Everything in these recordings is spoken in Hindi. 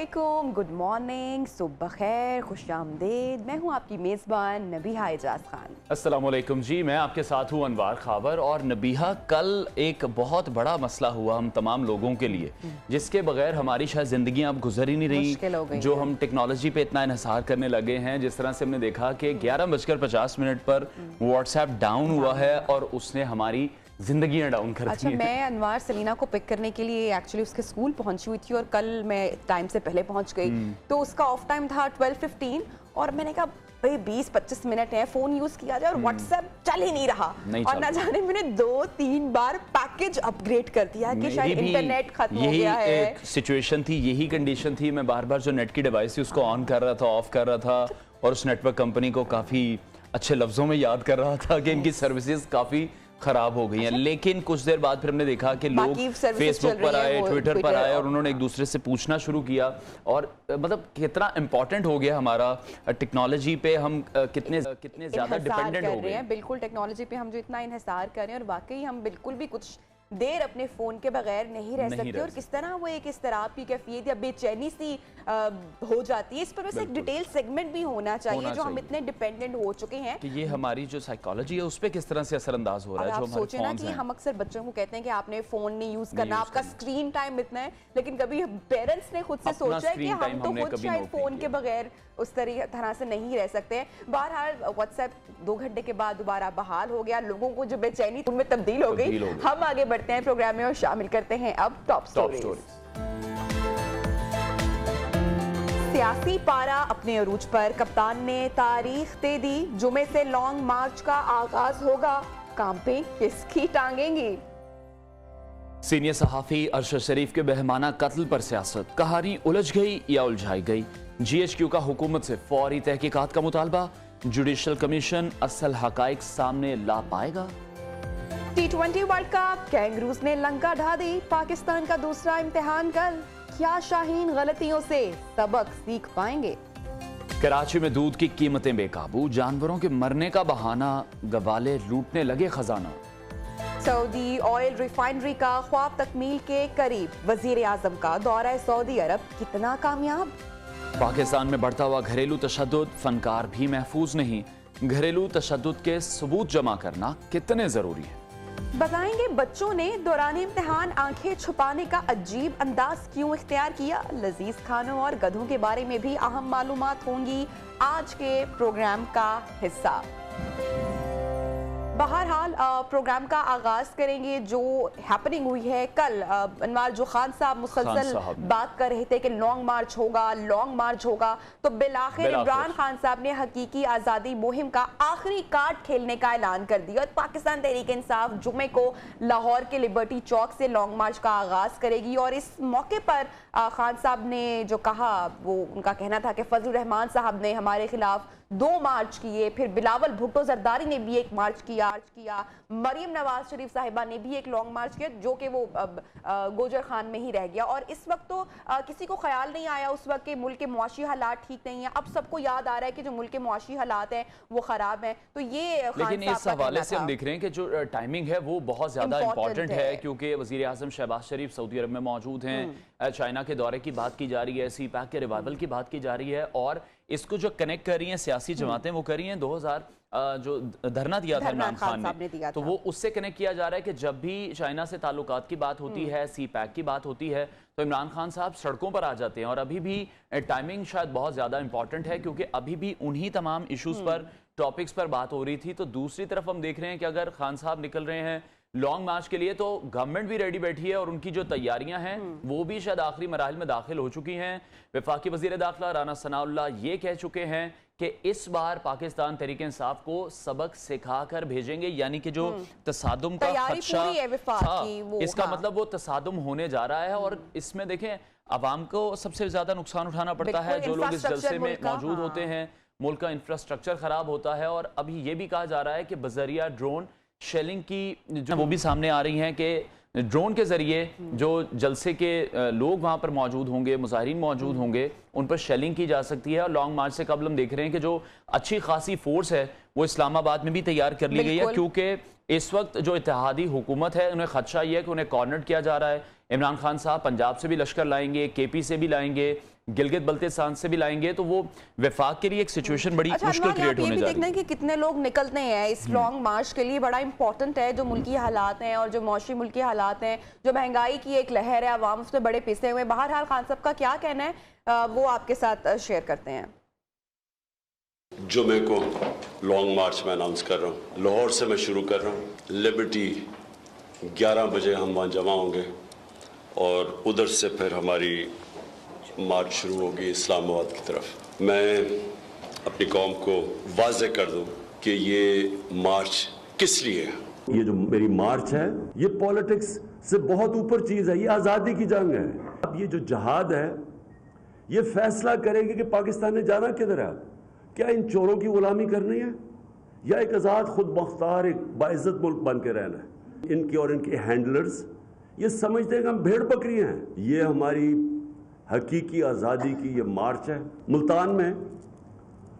अस्सलामुअलैकुम, गुड मॉर्निंग, सुबह खैर, खुशामदीद। मैं हूँ आपकी मेज़बान नबीहा एजाज खान। अस्सलामुअलैकुम जी, मैं आपके साथ हूँ अनवार खाबर। और नबीहा, कल एक बहुत बड़ा मसला हुआ हम तमाम लोगों के लिए, जिसके बगैर हमारी शायद ज़िंदगी अब गुजर ही नहीं रही। जो हम टेक्नोलॉजी पे इतना इन्हिसार करने लगे हैं, जिस तरह से हमने देखा कि 11:50 पर व्हाट्सएप डाउन हुआ है और उसने हमारी जिंदगियां डाउन कर दी। अच्छा, मैं अनवार सलीना को पिक करने के लिए एक्चुअली उसके स्कूल पहुंची हुई थी और कल मैं टाइम से पहले पहुंच गई, तो उसका ऑफ टाइम था 12:15 और मैंने कहा भाई 20-25 मिनट है, फोन यूज किया जाए और व्हाट्सएप चल ही नहीं रहा। और ना जाने मैंने 2-3 बार पैकेज अपग्रेड कर दिया कि शायद इंटरनेट खत्म हो गया है। एक सिचुएशन थी, यही कंडीशन थी। मैं बार बार जो नेट की डिवाइस थी उसको ऑन कर रहा था, ऑफ कर रहा था, और उस नेटवर्क कंपनी को काफी अच्छे लफ्जों में याद कर रहा था कि इनकी सर्विसेज काफी खराब हो गई हैं। लेकिन कुछ देर बाद फिर हमने देखा कि लोग फेसबुक पर आए, ट्विटर पर आए और उन्होंने एक दूसरे से पूछना शुरू किया। और मतलब कितना इंपॉर्टेंट हो गया हमारा टेक्नोलॉजी पे, हम कितने ज्यादा डिपेंडेंट हो गए हैं। बिल्कुल, टेक्नोलॉजी पे हम जो इतना इन्हिसार कर रहे हैं और वाकई हम बिल्कुल भी कुछ देर अपने फोन के बगैर नहीं रह सकते। और किस तरह वो एक इस्तराब की कैफियत या बेचैनी सी हो जाती है, इस पर वैसे एक डिटेल सेगमेंट भी होना चाहिए जो हम इतने डिपेंडेंट हो चुके हैं कि ये हमारी जो साइकोलॉजी है उस पे किस तरह से असरअंदाज हो रहा है। आप सोचें ना कि हम अक्सर बच्चों को कहते हैं कि आपने फोन नहीं यूज करना, आपका स्क्रीन टाइम इतना है, लेकिन कभी पेरेंट्स ने खुद से सोचा है कि हम तो खुद शायद फोन के बगैर उस तरह से नहीं रह सकते हैं। बहरहाल व्हाट्सएप 2 घंटे के बाद दोबारा बहाल हो गया, लोगों को जो बेचैनी उनमें तब्दील हो गई। हम आगे बढ़ते हैं प्रोग्राम में और शामिल करते हैं अब टॉप स्टोरीज। सियासी पारा अपने अरूज पर, कप्तान ने तारीख दे दी, जुमे से लॉन्ग मार्च का आगाज होगा, काम पे किसकी टांगेंगी। सीनियर सहाफी अरशद शरीफ के बेहमाना कत्ल पर सियासत, कहानी उलझ गई या उलझाई गई। GHQ का हुकूमत से फौरी तहकीकात का मुतालबा, जुडिशल कमीशन असल हकाइक सामने ला पाएगा। T20 वर्ल्ड कप, कैंगरूज ने लंका ढा दी, पाकिस्तान का दूसरा इम्तिहान कल, क्या शाहीन गलतियों से सबक सीख पाएंगे। कराची में दूध की कीमतें बेकाबू, जानवरों के मरने का बहाना, गवाले लूटने लगे खजाना। सऊदी ऑयल रिफाइनरी का ख्वाब तकमील के करीब, वजीर आजम का दौरा सऊदी अरब कितना कामयाब। पाकिस्तान में बढ़ता हुआ घरेलू तशद्दुद, फनकार भी महफूज नहीं, घरेलू तशद्दुद के सबूत जमा करना कितने जरूरी है। बताएंगे बच्चों ने दौरान इम्तिहान आंखें छुपाने का अजीब अंदाज क्यों इख्तियार किया। लजीज खानों और गधों के बारे में भी अहम मालूमात होंगी आज के प्रोग्राम का हिस्सा। बहरहाल प्रोग्राम का आगाज करेंगे जो हैपनिंग हुई है कल। अनवार जो खान साहब मुसलसल बात कर रहे थे कि लॉन्ग मार्च होगा, लॉन्ग मार्च होगा, तो बिलाखिर इमरान खान साहब ने हकीकी आज़ादी मुहिम का आखिरी कार्ड खेलने का ऐलान कर दिया। पाकिस्तान तहरीक इंसाफ जुमे को लाहौर के लिबर्टी चौक से लॉन्ग मार्च का आगाज करेगी और इस मौके पर खान साहब ने जो कहा, वो उनका कहना था कि फजल रहमान साहब ने हमारे खिलाफ 2 मार्च किए, फिर बिलावल भुट्टो जरदारी ने भी एक मार्च किया, मरियम नवाज शरीफ साहिबा ने भी एक लॉन्ग मार्च किया जो कि वो गोजर खान में ही रह गया। और इस वक्त तो किसी को ख्याल नहीं आया उस वक्त के मुल्क के मुआशी हालात ठीक नहीं है। अब सबको याद आ रहा है कि जो मुल्क के मुआशी हालात हैं वो खराब हैं। तो ये लेकिन इस हवाले से हम देख रहे हैं कि जो टाइमिंग है वो बहुत ज्यादा इंपॉर्टेंट है, क्योंकि वजीर आजम शहबाज शरीफ सऊदी अरब में मौजूद हैं, चाइना के दौरे की बात की जा रही है, CPAC के रिवाइवल की बात की जा रही है, और इसको जो कनेक्ट कर रही हैं सियासी जमातें वो कर रही हैं 2000 जो धरना दिया था इमरान खान ने, तो वो उससे कनेक्ट किया जा रहा है कि जब भी चाइना से ताल्लुकात की बात होती है, CPAC की बात होती है, तो इमरान खान साहब सड़कों पर आ जाते हैं। और अभी भी टाइमिंग शायद बहुत ज़्यादा इंपॉर्टेंट है, क्योंकि अभी भी उन्हीं तमाम इशूज़ पर, टॉपिक्स पर बात हो रही थी। तो दूसरी तरफ हम देख रहे हैं कि अगर खान साहब निकल रहे हैं लॉन्ग मार्च के लिए, तो गवर्नमेंट भी रेडी बैठी है और उनकी जो तैयारियां हैं वो भी शायद आखिरी मराहिल में दाखिल हो चुकी हैं। वफाकी वजीर दाखिला राना सनाउल्लाह ये कह चुके हैं कि इस बार पाकिस्तान तहरीक इंसाफ को सबक सिखा कर भेजेंगे, यानी कि जो तसादुम का खदशा था, इसका मतलब वो तसादुम होने जा रहा है। और इसमें देखें अवाम को सबसे ज्यादा नुकसान उठाना पड़ता है, जो लोग इस जलसे में मौजूद होते हैं, मुल्क का इंफ्रास्ट्रक्चर खराब होता है। और अभी ये भी कहा जा रहा है कि बजरिया ड्रोन शेलिंग की जो वो भी सामने आ रही हैं कि ड्रोन के जरिए जो जलसे के लोग वहां पर मौजूद होंगे, मुजाहिरीन मौजूद होंगे, उन पर शेलिंग की जा सकती है। और लॉन्ग मार्च से कबल हम देख रहे हैं कि जो अच्छी खासी फोर्स है वो इस्लामाबाद में भी तैयार कर ली गई है, क्योंकि इस वक्त जो इत्तेहादी हुकूमत है उन्हें खदशा ये है कि उन्हें कॉर्नर किया जा रहा है। इमरान खान साहब पंजाब से भी लश्कर लाएंगे, KP से भी लाएंगे, गिलगित बल्तिस्तान से भी लाएंगे तो वो वफाक के लिए एक सिचुएशन बड़ी मुश्किल क्रिएट होने जा रही है। कि कितने लोग निकलते हैं इस लॉन्ग मार्च के लिए, बड़ा इंपॉर्टेंट है जो मुल्की हालात हैं और जो मौसमी मुल्की हालात हैं, जो महंगाई की एक लहर है, अवाम उसमें बड़े पिसे हुए। बहरहाल खान साहब का क्या कहना है वो आपके साथ शेयर करते हैं। जुमे को लॉन्ग मार्च में अनाउंस कर रहा हूँ, लाहौर से मैं शुरू कर रहा हूँ। लिबर्टी 11 बजे हम वहाँ जमा होंगे और उधर से फिर हमारी मार्च शुरू होगी इस्लामाबाद की तरफ। मैं अपनी कौम को वाज़े कर दूं कि ये मार्च किस लिए है। ये जो मेरी मार्च है ये पॉलिटिक्स से बहुत ऊपर चीज़ है, ये आज़ादी की जंग है। अब ये जो जहाद है ये फैसला करेगी कि पाकिस्तान ने जाना किधर है। क्या इन चोरों की गुलामी करनी है या एक आज़ाद खुद मुख्तार एक बाइज्जत मुल्क बन के रहना है। इनके और इनके हैंडलर्स ये समझते हैं कि हम भेड़ बकरी हैं। ये हमारी हकीकी आज़ादी की ये मार्च है। मुल्तान में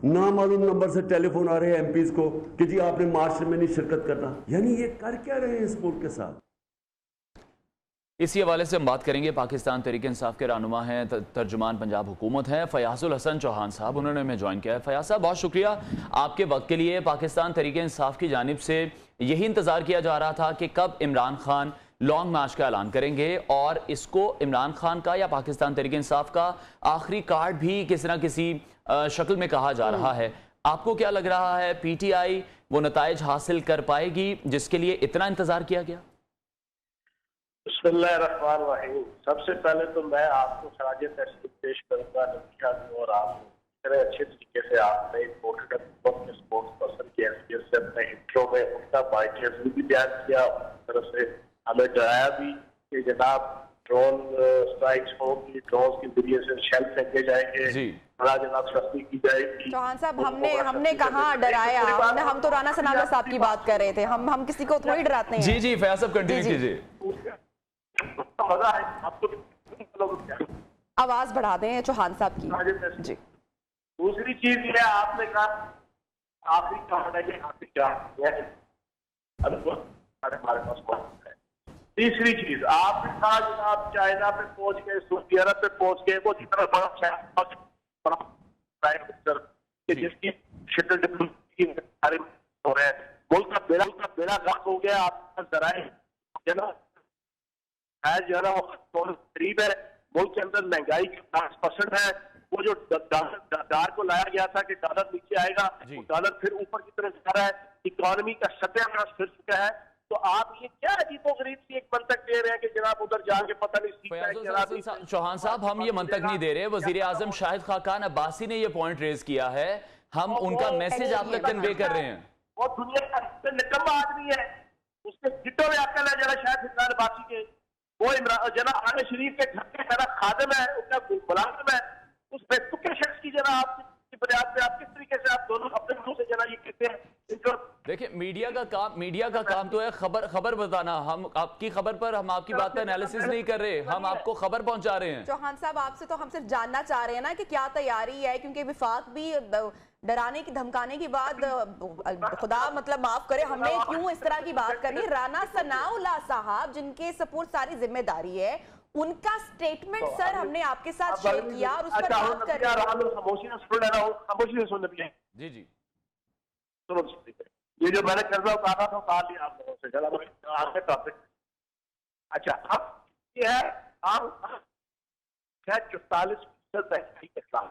नामालूम नंबर से टेलीफोन आ रहे हैं एमपीज को कि जी आपने मार्च में नहीं शिरकत करना। यानी ये कर क्या रहे हैं इस मुल्क के साथ। इसी हवाले से हम बात करेंगे। पाकिस्तान तहरीक इंसाफ के रहनुमा हैं, तर्जुमान पंजाब हुकूमत हैं, फयाजुल हसन चौहान साहब, उन्होंने हमें ज्वाइन किया है। फयाज साहब बहुत शुक्रिया आपके वक्त के लिए। पाकिस्तान तहरीक इंसाफ की जानिब से यही इंतज़ार किया जा रहा था कि कब इमरान खान लॉन्ग मार्च का ऐलान करेंगे और इसको इमरान खान का या पाकिस्तान तहरीक इंसाफ का आखिरी कार्ड भी किसी न किसी शक्ल में कहा जा रहा है। आपको क्या लग रहा है, पीटीआई वो नताइज हासिल कर पाएगी जिसके लिए इतना इंतजार किया गया? बिस्मिल्लाहिर्रहमानिर्रहीम। सबसे पहले तो मैं आपको खराज तहसीन पेश करूंगा नबी और आप इतने अच्छे तरीके से आपने स्पोर्ट्स पर्सन की हैसियत से अपने इंट्रो में उनका बाइटियस भी बयान किया, उस तरह से हमें डराया भी कि जनाब ड्रोन स्ट्राइक्स होंगी, ड्रोन के जरिए से शेल फेंके जाएंगे, जनाब सख्ती की जाएगी। चौहान साहब हमने कहाँ डराया, हम तो राना सनावला साहब की बात कर रहे थे। हम किसी को थोड़ी डराते हैं। जी जी फयाज साहब कंटिन्यू कीजिए। मजा है आपको, आवाज बढ़ा दें चौहान साहब की जी। दूसरी चीज ये आपने कहा आखिरी कार्ड है, आखिरी कार्ड हमारे पास है। तीसरी चीज आपने कहा जनाब चाइना पे पहुंच गए, सऊदी अरब पे पहुंच गए, वो जितना बड़ा प्राइम मिनिस्टर जिसकी शिद्दत हो रहे हैं, मुल्क का बेड़ा गर्क हो गया। आप जराए जो है ना वो गरीब है, मुल्क के अंदर महंगाई 10% है। वो जो डॉलर को लाया गया था कि डॉलर नीचे आएगा, डॉलर फिर ऊपर की तरफ जा रहा है, इकोनॉमी का सत्यानाश फिर चुका है। तो आप ये क्या अजीबोगरीब सी एक मंतक दे रहे हैं कि जनाब उधर जाके पता नहीं। चौहान साहब हम ये मंतक नहीं दे रहे, वजीर आजम शाहिद खाकान अब्बासी ने ये पॉइंट रेज किया है, हम उनका मैसेज आप तक कन्वे कर रहे हैं। वो दुनिया का निकम्मा आदमी है, उसके जितों में अकल है जरा शाहिद खाकान अब्बासी के, वो जना आने शरीफ के घर के जरा खादम है, उनका मुलाजिम है। उस बेवकूफ के शख्स की जरा आपकी बुनियाद पे आप किस तरीके से आप दोनों अपने मुंह से जना ये कहते हैं। देखिए मीडिया का काम तो है खबर बताना। हम आपकी खबर पर, हम आपकी बात पर एनालिसिस नहीं कर रहे, हम आपको खबर पहुंचा रहे हैं। चौहान साहब आपसे तो हम सिर्फ जानना चाह रहे हैं ना कि क्या तैयारी है, क्योंकि विफाक भी डराने की धमकाने की बात, खुदा मतलब माफ करे, हमने क्यों इस तरह की बात करनी। राना सनाउल्लाह साहब जिनके सपोर्ट सारी जिम्मेदारी है, उनका स्टेटमेंट सर हमने आपके साथ शेयर किया और उस पर बात कर रहे हैं। जी जी ये जो मैंने कर रहा कहा था कहा लिया आप लोगों से। चला आगे टॉपिक। अच्छा अब ये है हम 44% महंगाई के खिलाफ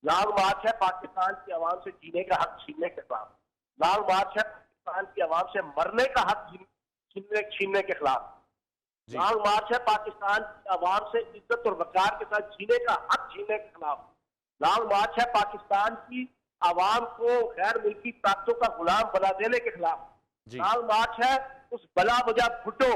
लॉन्ग मार्च है, पाकिस्तान की आवाम से जीने का हक छीनने के खिलाफ लॉन्ग मार्च है, पाकिस्तान की आवाम से मरने का हक छीनने के खिलाफ लॉन्ग मार्च है, पाकिस्तान की आवाम से इज्जत और वकार के साथ जीने का हक छीनने के खिलाफ लॉन्ग मार्च है, पाकिस्तान की आवाम को गैर मुल्की ताकतों का गुलाम बना देने के खिलाफ लॉन्ग मार्च है। उस बला वजह भुट्टो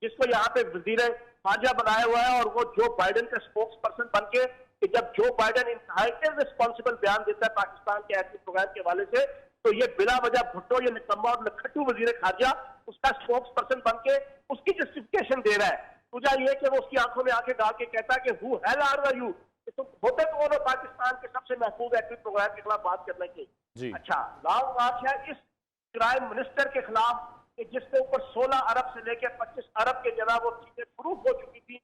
जिसको यहाँ पे वजीर खारजा बनाया हुआ है और वो जो बाइडेन का स्पोक्स पर्सन बन के, कि जब जो बाइडेन इंतहाई रिस्पॉन्सिबल बयान देता है पाकिस्तान के ऐसे प्रोग्राम के हवाले से, तो ये बिला वजह भुट्टो, ये निकम्मा और नखट्टू वजीर खारजा उसका स्पोक्स पर्सन बन के उसकी जस्टिफिकेशन दे रहा है। तुझा ये कि वो उसकी आंखों में आंखें डाल के कहता है कि हु हेल आर यू, तो होते तो वो पाकिस्तान के सबसे महफूज एक्टिव प्रोग्राम के खिलाफ बात करने की। अच्छा लॉन्ग मार्च है इस प्राइम मिनिस्टर के खिलाफ कि जिसके ऊपर 16 अरब से लेकर 25 अरब के जनाब वो चीजें प्रूफ हो चुकी थी,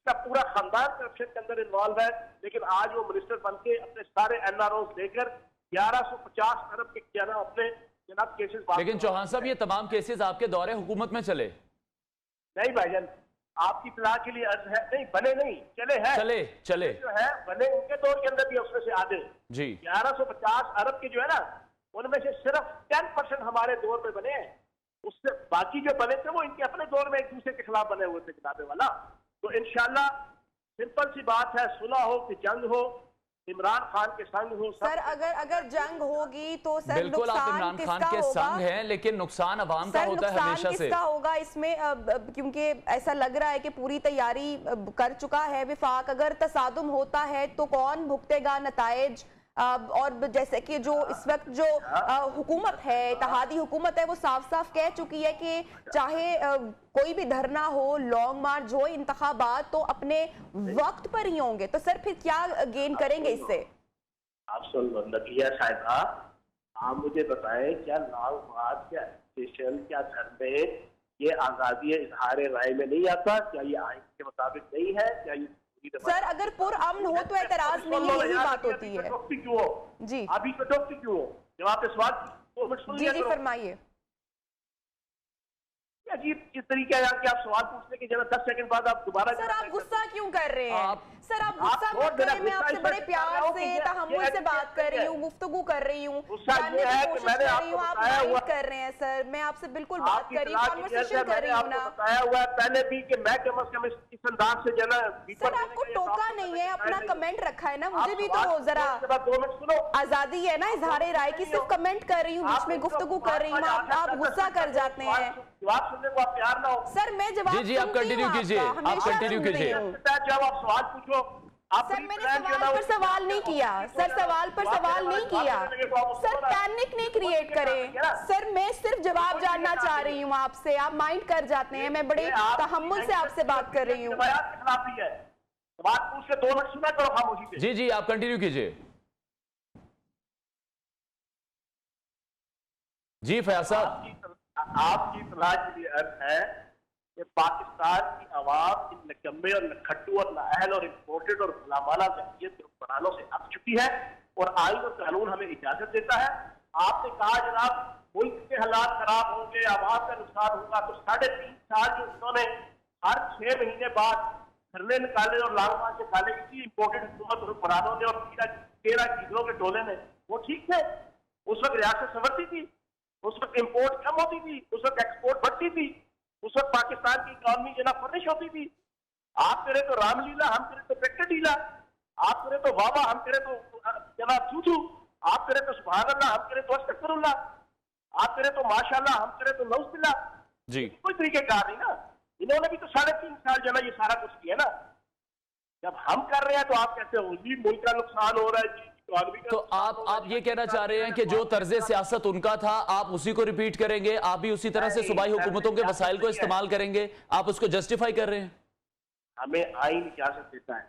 इसका पूरा खानदान करप्शन के अंदर इन्वॉल्व है, लेकिन आज वो मिनिस्टर बन के अपने सारे NROs देकर 1150 अरब के अपने जनाब केसेस। लेकिन चौहान साहब ये तमाम केसेस आपके दौरे हुकूमत में चले? नहीं भाईजान, आपकी इत्तला के लिए अर्ज है, नहीं बने नहीं, चले हैं, चले जो है बने उनके दौर के अंदर भी उसमें से आधे जी 1150 अरब के जो है ना, उनमें से सिर्फ 10% हमारे दौर में बने हैं। उससे बाकी जो बने थे वो इनके अपने दौर में एक दूसरे के खिलाफ बने हुए थे किताबे वाला। तो इंशाल्लाह सिंपल सी बात है, सुलह हो कि जंग हो, इमरान खान के संग हो। सर अगर जंग होगी तो सर बिल्कुल आप इमरान खान के संग हैं, लेकिन नुकसान अवाम का होता है हमेशा से। किसका होगा इसमें? क्योंकि ऐसा लग रहा है कि पूरी तैयारी कर चुका है विफाक। अगर तसादुम होता है तो कौन भुगतेगा नताइज? और जैसे कि जो इस वक्त जो हुकूमत है, इत्तेहादी हुकूमत है, वो साफ साफ कह चुकी है कि चाहे कोई भी धरना हो, लॉन्ग मार्च हो, इंतखाबात तो अपने वक्त पर ही होंगे। तो सर फिर क्या गेन करेंगे इससे? आप सुन लो नदिया साहिबा, आप मुझे बताएं, क्या लॉन्ग मार्च, क्या स्टेशन, क्या धरने, ये आजादी इजहार राय में नहीं आता? क्या ये आइन के मुताबिक नहीं है? क्या ये सर अगर पुरअमन हो तो एतराज नहीं, यही बात होती है जी। अभी कटौती क्यों हो? जवाब पे सवाल जी फरमाइए। अजीब किस तरीके है कि आप सवाल पूछने के जरा 10 सेकंड बाद आप दोबारा। सर आप गुस्सा क्यों कर रहे हैं? सर आप गुस्सा मत करें, मैं आपसे बड़े प्यार से तहम्मुल से बात कर रही हूँ, गुफ्तगू कर रही हूँ, जानने की कोशिश कर रही हूँ। आप माइंड कर रहे हैं सर, मैं आपसे बिल्कुल बात कर रही हूँ, कॉन्वर्सेशन कर रही हूँ ना। बताया हुआ है पहले भी कि मैं कम से कम इस अंदाज से जना। सर आपको टोका नहीं है, अपना कमेंट रखा है ना, मुझे भी तो जरा 2 मिनट सुनो। आजादी है ना इजहार राय की, सिर्फ कमेंट कर रही हूँ, बीच में गुफ्तगू कर रही हूँ, आप गुस्सा कर जाते हैं। जवाब सुनने को आप तैयार ना हो। सर मैं जवाब जी आप कंटिन्यू कीजिए, आप कंटिन्यू कीजिए। जब आप सवाल पूछो, आप सर मैंने सवाल पर सवाल नहीं किया, सर सवाल पर सवाल नहीं किया, सर पैनिक नहीं क्रिएट करें। सर मैं सिर्फ जवाब जानना चाह रही हूँ आपसे, आप माइंड कर जाते हैं, मैं बड़े तहम्मुल से आपसे बात कर रही हूँ। सवाल पूछ के 2 मिनट सुना करो खामोशी से। जी आप कंटिन्यू कीजिए। जी फयाज साहब, आपकी सलाह के लिए अर्थ है कि पाकिस्तान की आवाम इन निकम्मे और नखट्टू और नाअहल और इम्पोर्टेड और गुलामाना जमहूरियत हुक्मरानों से अक चुकी है और आइन और कानून हमें इजाजत देता है। आपने कहा जनाब मुल्क के हालात खराब होंगे, आवाम का नुकसान होगा, तो 3.5 साल जो उन्होंने हर 6 महीने बाद धरने निकाले और लॉन्ग मार्च निकाले इसी इम्पोर्टेड हुकूमत और हुक्मरानों ने और 13 कीदरों के टोले ने, वो ठीक थे? उस वक्त रियासत संवरती थी, उस वक्त इम्पोर्ट कम होती थी, उस वक्त एक्सपोर्ट बढ़ती थी, उस वक्त पाकिस्तान की इकॉनमी जना फर्निश होती थी। आप करे तो रामलीला, हम करे तो ट्रैक्टर ढीला, आप करे तो वाह, हम करे तो जनाब चूचू, आप करे तो सुभान अल्लाह, हम करे तो अस्तगफिरुल्लाह, आप करे तो माशाअल्लाह, हम करे तो नौजुबिल्लाह जी। कोई तरीकेकार नहीं ना। इन्होंने भी तो 3.5 साल जना ये सारा कुछ किया ना। जब हम कर रहे हैं तो आप कहते हो जी मुल्क का नुकसान हो रहा है जी। तो आप ये कहना चाह रहे हैं कि जो तर्जे सियासत उनका था आप उसी को रिपीट करेंगे, आप भी उसी तरह से सूबाई हुकूमतों के वसाइल को इस्तेमाल करेंगे, आप उसको जस्टिफाई कर रहे हैं? हमें आइन इजाजत देता है,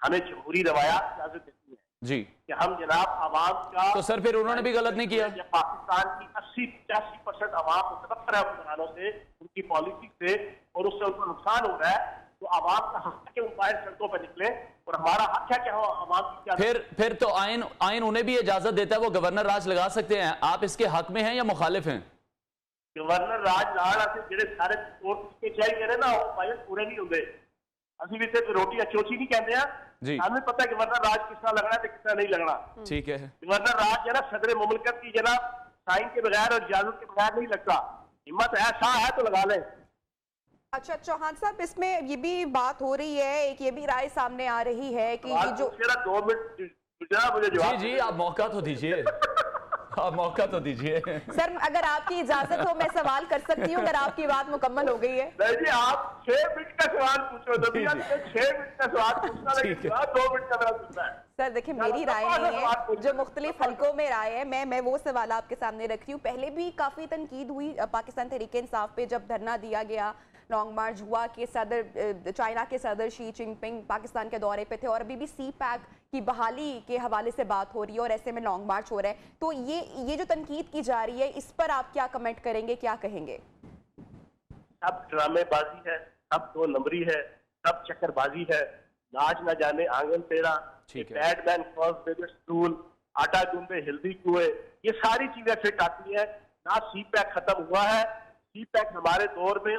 हमें जमहूरी रवायात इजाजत देती है जी कि हम जनाब आवाम का। तो सर फिर उन्होंने भी गलत नहीं किया? पाकिस्तान की 80-85% आवाम मुतनफ़र है हुक्मरानों से, उनकी पॉलिसी से, और उससे उनको नुकसान हो रहा है। तो आवाम का हक है कि वो बाहर सड़कों पर निकले और हमारा हक है कि हम आवाम की क्या। फिर तो आइन उन्हें भी इजाजत देता है, वो गवर्नर राज लगा सकते हैं। आप इसके हक में हैं या मुखालिफ हैं? गवर्नर राज लाड़ा से जेडे सारे के चाहिए ना वो भाई पूरे नहीं होंगे। असं भी तो रोटी चोची नहीं कहते हैं जी। हमें पता है गवर्नर राज किस तरह लगना है तो किस तरह नहीं लगना। ठीक है, गवर्नर राज जो ना सदर मुमलकत की जना साइन के बगैर और इजाजत के बगैर नहीं लगता। हिम्मत ऐसा है तो लगा लें। अच्छा चौहान साहब, इसमें ये भी बात हो रही है, एक ये भी राय सामने आ रही है कि ये जो 2 मिनट मुझे जवाब जी आप मौका तो दीजिए, आप मौका तो दीजिए। सर अगर आपकी इजाजत हो मैं सवाल कर सकती हूँ, अगर आपकी बात मुकम्मल हो गई है। नहीं जी आप 6 मिनट का सवाल पूछो, 6 मिनट का सवाल पूछना, लेकिन 2 मिनट का मेरा पूछना है। सर देखिए मेरी राय नहीं है, जो मुख्तलिफ हलकों में राय है, मैं वो सवाल आपके सामने रख रही हूँ। पहले भी काफ़ी तनकीद हुई पाकिस्तान तहरीक इंसाफ पे जब धरना दिया गया, लॉन्ग मार्च हुआ कि चाइना के सदर शी जिनपिंग पाकिस्तान के दौरे पे थे, और अभी भी सी पैक की बहाली के हवाले से बात हो रही है और ऐसे में लॉन्ग मार्च हो रहा है। तो ये जो तनकीद की जा रही है, इस पर आप क्या कमेंट करेंगे, क्या कहेंगे? सब ड्रामेबाजी है, सब 2 नंबरी है, सब चक्करबाजी है, नाच न जाने आंगन तेरा, bad man cross with stool, आटा गूंदे हिल्दी कुएं, ये सारी चीजें फिट आती है ना। सी पैक खत्म हुआ है, सी पैक हमारे दौर में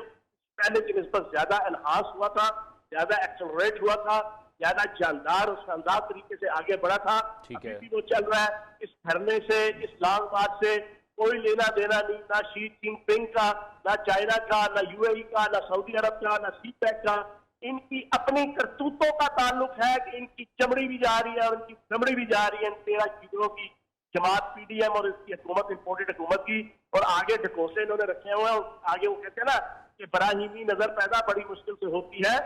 पहले की निस्बत ज्यादा एनहांस हुआ था, ज्यादा एक्सेलरेट हुआ था, ज्यादा जानदार और शानदार तरीके से आगे बढ़ा था। अभी भी वो चल रहा है। इस धरने से, इस लॉन्ग मार्च से कोई लेना देना नहीं, ना शी जिनपिंग का, ना चाइना का, ना यूएई का, ना सऊदी अरब का, ना सी पैक का। इनकी अपनी करतूतों का ताल्लुक है कि इनकी चमड़ी भी जा रही है और इनकी चमड़ी भी जा रही है इन 13 चीजों की, जमात पीडीएम और इसकी हुकूमत, इंपोर्टेड हुकूमत की। और आगे ढकोसे इन्होंने रखे हुए हैं। आगे वो कहते हैं ना कि बराहीमी नजर पैदा बड़ी मुश्किल से होती है,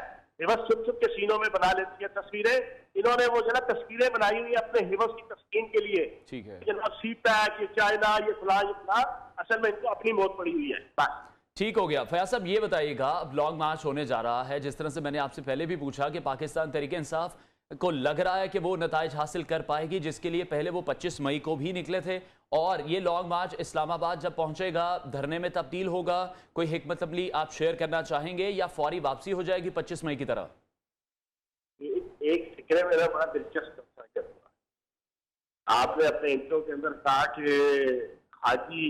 हिवस छुप छुप के सीनों में बना लेती है तस्वीरें। इन्होंने वो जरा तस्वीरें बनाई हुई है अपने हिवस की तस्कीन के लिए। ठीक है जनाब, सी पैक, ये चाइना, ये फला, ये फला, असल में इनको अपनी मौत पड़ी हुई है बस। ठीक हो गया। फयाज साहब ये बताइएगा, अब लॉन्ग मार्च होने जा रहा है, जिस तरह से मैंने आपसे पहले भी पूछा कि पाकिस्तान तहरीक इंसाफ को लग रहा है कि वो नताइज हासिल कर पाएगी, जिसके लिए पहले वो 25 मई को भी निकले थे, और ये लॉन्ग मार्च इस्लामाबाद जब पहुंचेगा धरने में तब्दील होगा। कोई हिकमत अमली आप शेयर करना चाहेंगे या फौरी वापसी हो जाएगी 25 मई की तरह? एक फिक्र मेरा बड़ा दिलचस्प हुआ। आपने अपने इंट्रो के अंदर कहा कि हाजी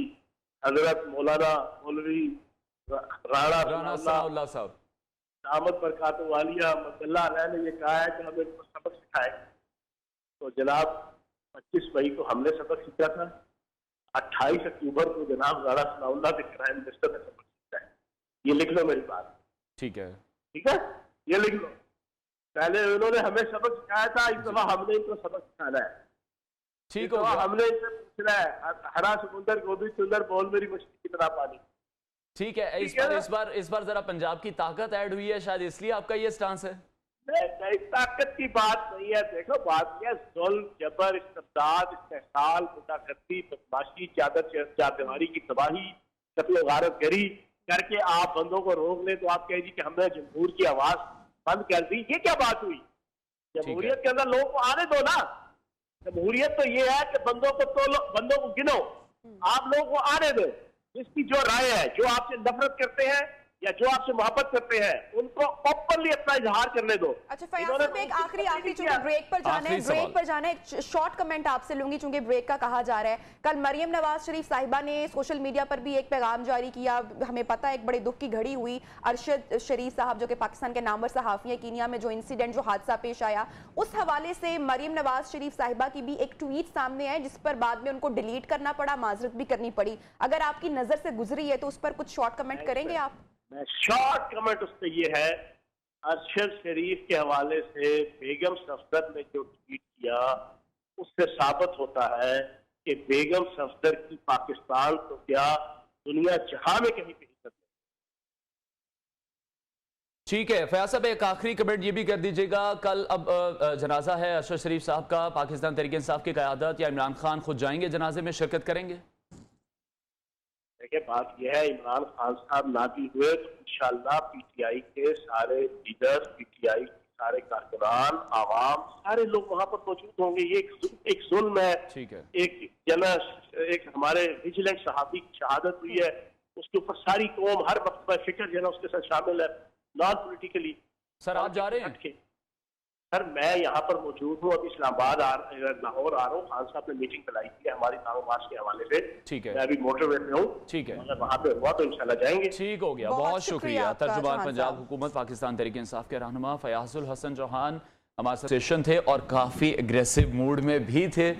हजरत मौलाना मौलवी राणा सनाउल्लाह साहब दामद बरकातहू वालिया मदल्ला ने ये कहा है कि हम इनको सबक सिखाएंगे। तो जनाब 25 मई को हमने सबक सीखा था, 28 अक्टूबर को जनाब राणा सनाउल्लाह के प्राइम मिनिस्टर ने सबक सीखा है। ये लिख लो मेरी बात। ठीक है, ठीक है, ये लिख लो। पहले उन्होंने हमें सबक सिखाया था, इस दफा हमने इनको सबक सिखाना है। ठीक हो, हमने इनसे पूछना है, हरा समुंदर गोभी सुंदर बोल मेरी मछली कितना पानी। ठीक है, इस बार जरा पंजाब की ताकत ऐड हुई है, शायद इसलिए आपका ये स्टांस है। नहीं, ताकत की बात नहीं है। देखो, बात यह जुल्म, जबर, इस्तेसाल, इस्तेहसाल, मुदाखती, बदमाशी, चादरदीवारी की तबाही, कत्ल गारत गरी करके आप बंदों को रोक ले तो आप कह कि हमने जमहूर की आवाज बंद कर दी। ये क्या बात हुई? जमहूरियत के अंदर लोगों को आने दो ना। जमहूरियत तो ये है कि बंदों को गिनो, आप लोगों को आने दो। जिसकी जो राय है, जो आपसे नफरत करते हैं या जो आपसे मोहब्बत करते हैं, उनको ओपनली अपना इजहार करने दो। अच्छा फयाज साहब, एक आखिरी चूंकि ब्रेक पर जाना है, एक शॉर्ट कमेंट आपसे लूंगी चूंकि ब्रेक का कहा जा रहा है। कल मरियम नवाज शरीफ साहिबा ने सोशल मीडिया पर भी एक पैगाम जारी किया। हमें पता है एक बड़े दुख की घड़ी हुई। अरशद शरीफ साहब जो कि पाकिस्तान के नामवर सहाफ़ी हैं, कीनिया में जो इंसिडेंट, जो हादसा पेश आया, उस हवाले से मरियम नवाज शरीफ साहिबा की भी एक ट्वीट सामने आए जिस पर बाद में उनको डिलीट करना पड़ा, माजरत भी करनी पड़ी। अगर आपकी नजर से गुजरी है तो उस पर कुछ शॉर्ट कमेंट करेंगे आप? शॉर्ट कमेंट उस पर यह है, अरशद शरीफ के हवाले से बेगम सफदर ने जो ट्वीट किया उससे साबित होता है कि बेगम सफदर की पाकिस्तान तो क्या दुनिया जहां में कहीं पे इज्जत नहीं। ठीक है फयाज साहब, एक आखिरी कमेंट ये भी कर दीजिएगा, कल अब जनाजा है अरशद शरीफ साहब का, पाकिस्तान तहरीक इंसाफ की क़यादत या इमरान खान खुद जाएंगे जनाजे में, शिरकत करेंगे? देखिए, बात यह है, इमरान खान साहब ना भी हुए तो इंशाल्लाह पीटीआई के सारे लीडर, पीटीआई के सारे कारकुनान, आवाम, सारे लोग वहां पर मौजूद होंगे। ये एक जुल्म है, ठीक है, एक हमारे विजिलेंट सहाफी की शहादत हुई है, उसके ऊपर सारी कौम हर वक्त फिक्र जो है उसके साथ शामिल है, नॉन पोलिटिकली। सर आप जा रहे हैं? सर मैं यहाँ पर मौजूद हूँ, अभी इस्लामाबाद लाहौर आ रहा हूँ। खान साहब ने मीटिंग बुलाई थी हमारी लॉन्ग मार्च के हवाले से। ठीक है, मैं अभी मोटरवे पे हूँ। ठीक है, अगर वहाँ पे हुआ तो इंशाल्लाह जाएंगे। ठीक हो गया, बहुत शुक्रिया। तर्जुमान पंजाब हुकूमत पाकिस्तान तहरीक इंसाफ के रहनुमा फयाजुल हसन चौहान हमारे सेशन थे और काफ़ी एग्रेसिव मूड में भी थे,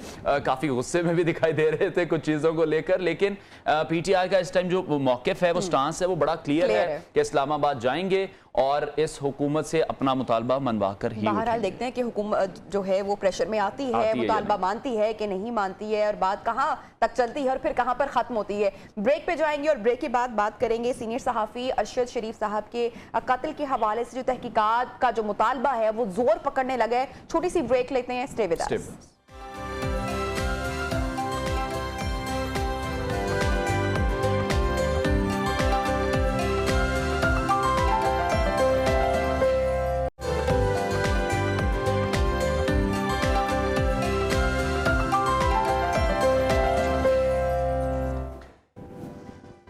काफ़ी गुस्से में भी दिखाई दे रहे थे कुछ चीज़ों को लेकर, लेकिन पीटीआई का इस टाइम जो मौक़िफ़ है, वो स्टांस है, वो बड़ा क्लियर है कि इस्लामाबाद जाएंगे और इस हुकूमत से अपना मुतालबा मनवा कर ही बहरहाल देखते हैं कि हुकूमत जो है वो प्रेशर में आती है, मुतालबा मानती है कि नहीं मानती है, और बात कहाँ तक चलती है और फिर कहाँ पर ख़त्म होती है। ब्रेक पे जाएंगे और ब्रेक के बाद बात करेंगे सीनियर सहाफ़ी अरशद शरीफ साहब के कत्ल के हवाले से जो तहकीकात का जो मुतालबा है वो जोर पकड़ने लगा है। छोटी सी ब्रेक लेते हैं, stay with us.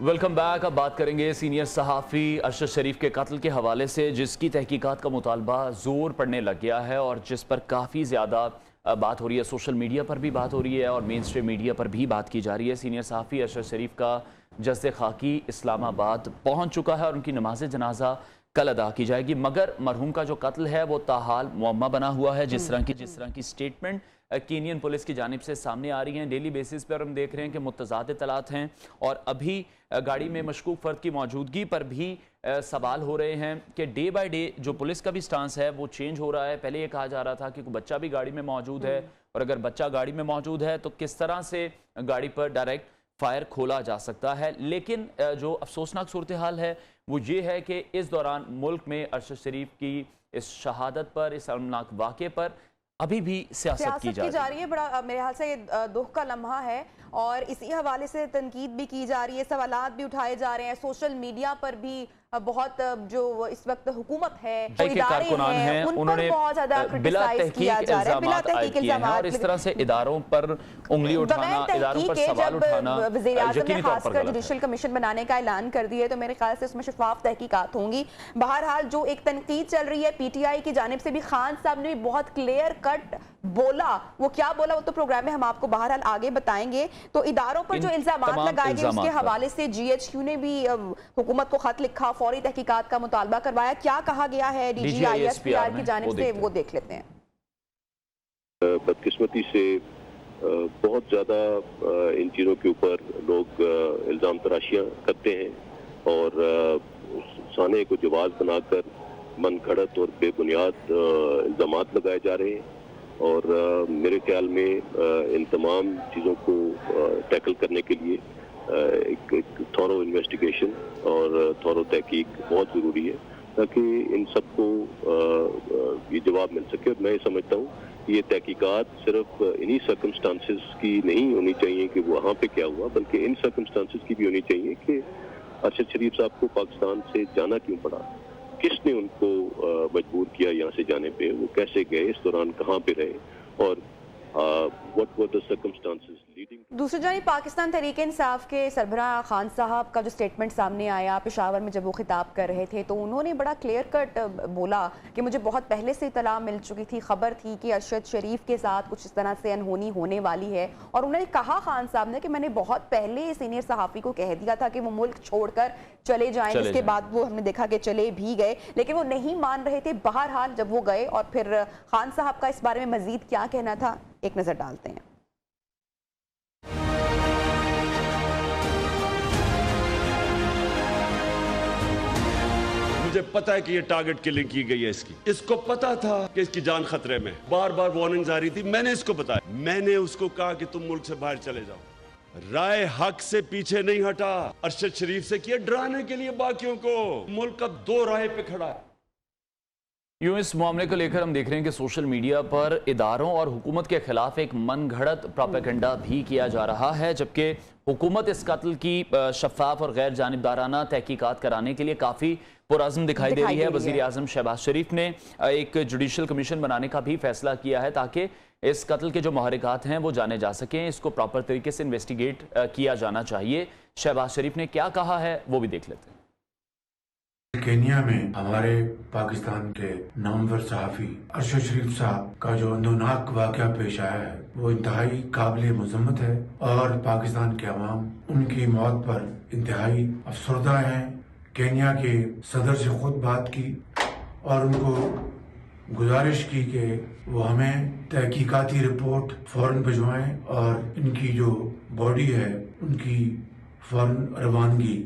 Welcome back. अब बात करेंगे सीनियर सहाफ़ी अरशद शरीफ के कत्ल के हवाले से, जिसकी तहकीकात का मुतालबा ज़ोर पड़ने लग गया है और जिस पर काफ़ी ज़्यादा बात हो रही है। सोशल मीडिया पर भी बात हो रही है और मेन स्ट्रीम मीडिया पर भी बात की जा रही है। सीनियर सहाफ़ी अरशद शरीफ का जस्द खाकी इस्लामाबाद पहुँच चुका है और उनकी नमाज जनाजा कल अदा की जाएगी, मगर मरहूम का जो कत्ल है वो ताहाल मुअम्मा बना हुआ है। जिस तरह की स्टेटमेंट कीनियन पुलिस की जानिब से सामने आ रही हैं, डेली बेसिस पर हम देख रहे हैं कि मुतज़ाद इत्तलात हैं और अभी गाड़ी में मशकूक फ़र्द की मौजूदगी पर भी सवाल हो रहे हैं कि डे बाय डे जो पुलिस का भी स्टांस है वो चेंज हो रहा है। पहले ये कहा जा रहा था कि कोई बच्चा भी गाड़ी में मौजूद है और अगर बच्चा गाड़ी में मौजूद है तो किस तरह से गाड़ी पर डायरेक्ट फायर खोला जा सकता है। लेकिन जो अफसोसनाक सूरत हाल है वो ये है कि इस दौरान मुल्क में अरशद शरीफ की इस शहादत पर, इस शर्मनाक वाक़े पर अभी भी सियासत की जा रही है। बड़ा मेरे ख्याल से ये दुख का लम्हा है और इसी हवाले से तनकीद भी की जा रही है, सवालात भी उठाए जा रहे हैं। सोशल मीडिया पर भी बहुत जो इस वक्त हुकूमत है, इदारे हैं, उन पर बहुत ज्यादा क्रिटिसाइज किया जा रहा है, बिला तहकीक इल्जामात और इस तरह से इदारों पर उंगली उठाना, इदारों पर सवाल उठाना। वज़ीर आज़म ने खासकर जुडिशल कमीशन बनाने का ऐलान कर दिया है तो मेरे ख्याल से उसमें शफाफ तहकीकात होंगी। बहरहाल जो एक तनकीद चल रही है पीटीआई की जानिब से भी, खान साहब ने भी बहुत क्लियर कट बोला। वो क्या बोला वो तो प्रोग्राम में हम आपको बहरहाल आगे बताएंगे। तो इदारों पर जो इल्जामात लगाए गए उसके हवाले से जीएचक्यू ने भी हुकूमत को खत लिखा, फौरी तहकीकात का मुतालबा करवाया। क्या कहा गया है डीजी आईएसपीआर की जानिब से, वो देख लेते हैं। बदकिस्मती से बहुत ज्यादा इन चीजों के ऊपर लोग इल्जाम तराशियां करते हैं और साने को जवाब बनाकर मन घड़त और बेबुनियाद इल्जामात लगाए जा रहे हैं और मेरे ख्याल में इन तमाम चीज़ों को टैकल करने के लिए एक थॉरो इन्वेस्टिगेशन और थॉरो तहकीक बहुत ज़रूरी है ताकि इन सबको ये जवाब मिल सके। और मैं समझता हूँ ये तहकीकात सिर्फ इन्हीं सर्कमस्टांसेस की नहीं होनी चाहिए कि वहाँ पे क्या हुआ, बल्कि इन सर्कमस्टांसेस की भी होनी चाहिए कि अरशद शरीफ साहब को पाकिस्तान से जाना क्यों पड़ा, किसने उनको मजबूर किया यहाँ से जाने पे, वो कैसे गए, इस दौरान कहाँ पे रहे और what were the circumstances leading to... दूसरी जानिब पाकिस्तान तहरीक इंसाफ के सरबराह खान साहब का जो स्टेटमेंट सामने आया पेशावर में जब वो खिताब कर रहे थे तो उन्होंने बड़ा क्लियर कट बोला कि मुझे बहुत पहले से इतला मिल चुकी थी, खबर थी कि अरशद शरीफ के साथ कुछ इस तरह से अनहोनी होने वाली है। और उन्होंने कहा खान साहब ने कि मैंने बहुत पहले सीनियर सहाफ़ी को कह दिया था कि वो मुल्क छोड़कर चले जाएं, जिसके बाद वो हमने देखा कि चले भी गए, लेकिन वो नहीं मान रहे थे। बहरहाल जब वो गए और फिर खान साहब का इस बारे में मजीद क्या कहना था, एक नजर डालते हैं। मुझे पता है कि ये टारगेट किलिंग की गई है इसको पता था कि इसकी जान खतरे में, बार बार वार्निंग्स आ रही थी। मैंने इसको बताया, मैंने उसको कहा कि तुम मुल्क से बाहर चले जाओ। राय हक से पीछे नहीं हटा, अरशद शरीफ से किया डराने के लिए बाकियों को। मुल्क अब दो राह पे खड़ा है। यूं इस मामले को लेकर हम देख रहे हैं कि सोशल मीडिया पर इदारों और हुकूमत के खिलाफ एक मनगढ़ंत प्रोपेगेंडा भी किया जा रहा है, जबकि हुकूमत इस कत्ल की शफाफ और गैर जानिबदाराना तहकीकात कराने के लिए काफ़ी पुरअज़्म दिखाई दे रही है। वज़ीर आज़म शहबाज शरीफ ने एक जुडिशल कमीशन बनाने का भी फैसला किया है ताकि इस कत्ल के जो महरिकात हैं वो जाने जा सकें। इसको प्रॉपर तरीके से इन्वेस्टिगेट किया जाना चाहिए। शहबाज शरीफ ने क्या कहा है वो भी देख लेते हैं। केन्या में हमारे पाकिस्तान के नामवर सहाफ़ी अरशद शरीफ साहब का जो अंदोनाक वाक़या पेश आया है वो इंतहाई काबिल मज़म्मत है और पाकिस्तान के अवाम उनकी मौत पर इंतहाई अफसरदा हैं। केन्या के सदर से खुद बात की और उनको गुजारिश की कि वो हमें तहकीकाती रिपोर्ट फौरन भिजवाएं और इनकी जो बॉडी है उनकी फौरन रवानगी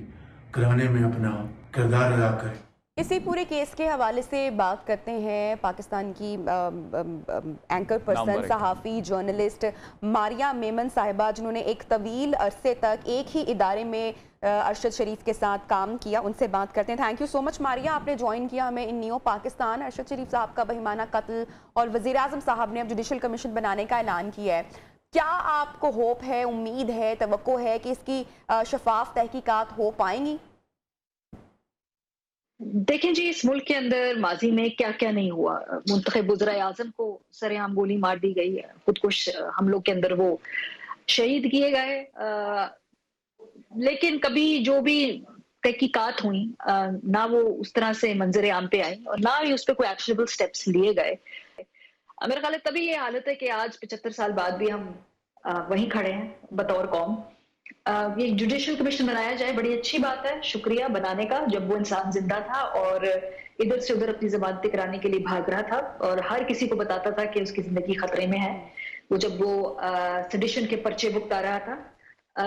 कराने में अपना किरदार अदा करें। इसी पूरे केस के हवाले से बात करते हैं पाकिस्तान की एंकर पर्सन, सहाफ़ी, जर्नलिस्ट मारिया मेमन साहिबा, जिन्होंने एक तवील अरसे तक एक ही इदारे में अरशद शरीफ के साथ काम किया। उनसे बात करते हैं। Thank you so much Maria, आपने ज्वाइन किया हमें इन न्यू पाकिस्तान। अरशद शरीफ साहब का बहिमाना कत्ल और वज़ीर आज़म साहब ने अब जुडिशल कमीशन बनाने का ऐलान किया है। क्या आपको होप है, उम्मीद है, तवक्को है कि इसकी शफाफ तहकीकात हो पाएंगी? देखें जी, इस मुल्क के अंदर माजी में क्या क्या नहीं हुआ। मुंतखब वज़ीर आज़म को सरेआम गोली मार दी गई, खुदकुश हमलों के अंदर वो शहीद किए गए। लेकिन कभी जो भी तहकीकात हुई ना वो उस तरह से मंजर आम पे आई और ना ही उस पर कोई एक्शनेबल स्टेप्स लिए गए। मेरा ख्याल है तभी ये हालत है कि आज 75 साल बाद भी हम वहीं खड़े हैं बतौर कौम। ये जुडिशल कमीशन बनाया जाए, बड़ी अच्छी बात है, शुक्रिया बनाने का, जब वो इंसान जिंदा था और इधर से उधर अपनी जमानतें कराने के लिए भाग रहा था और हर किसी को बताता था कि उसकी जिंदगी खतरे में है। वो जब वो सेडिशन के पर्चे भुगता रहा था,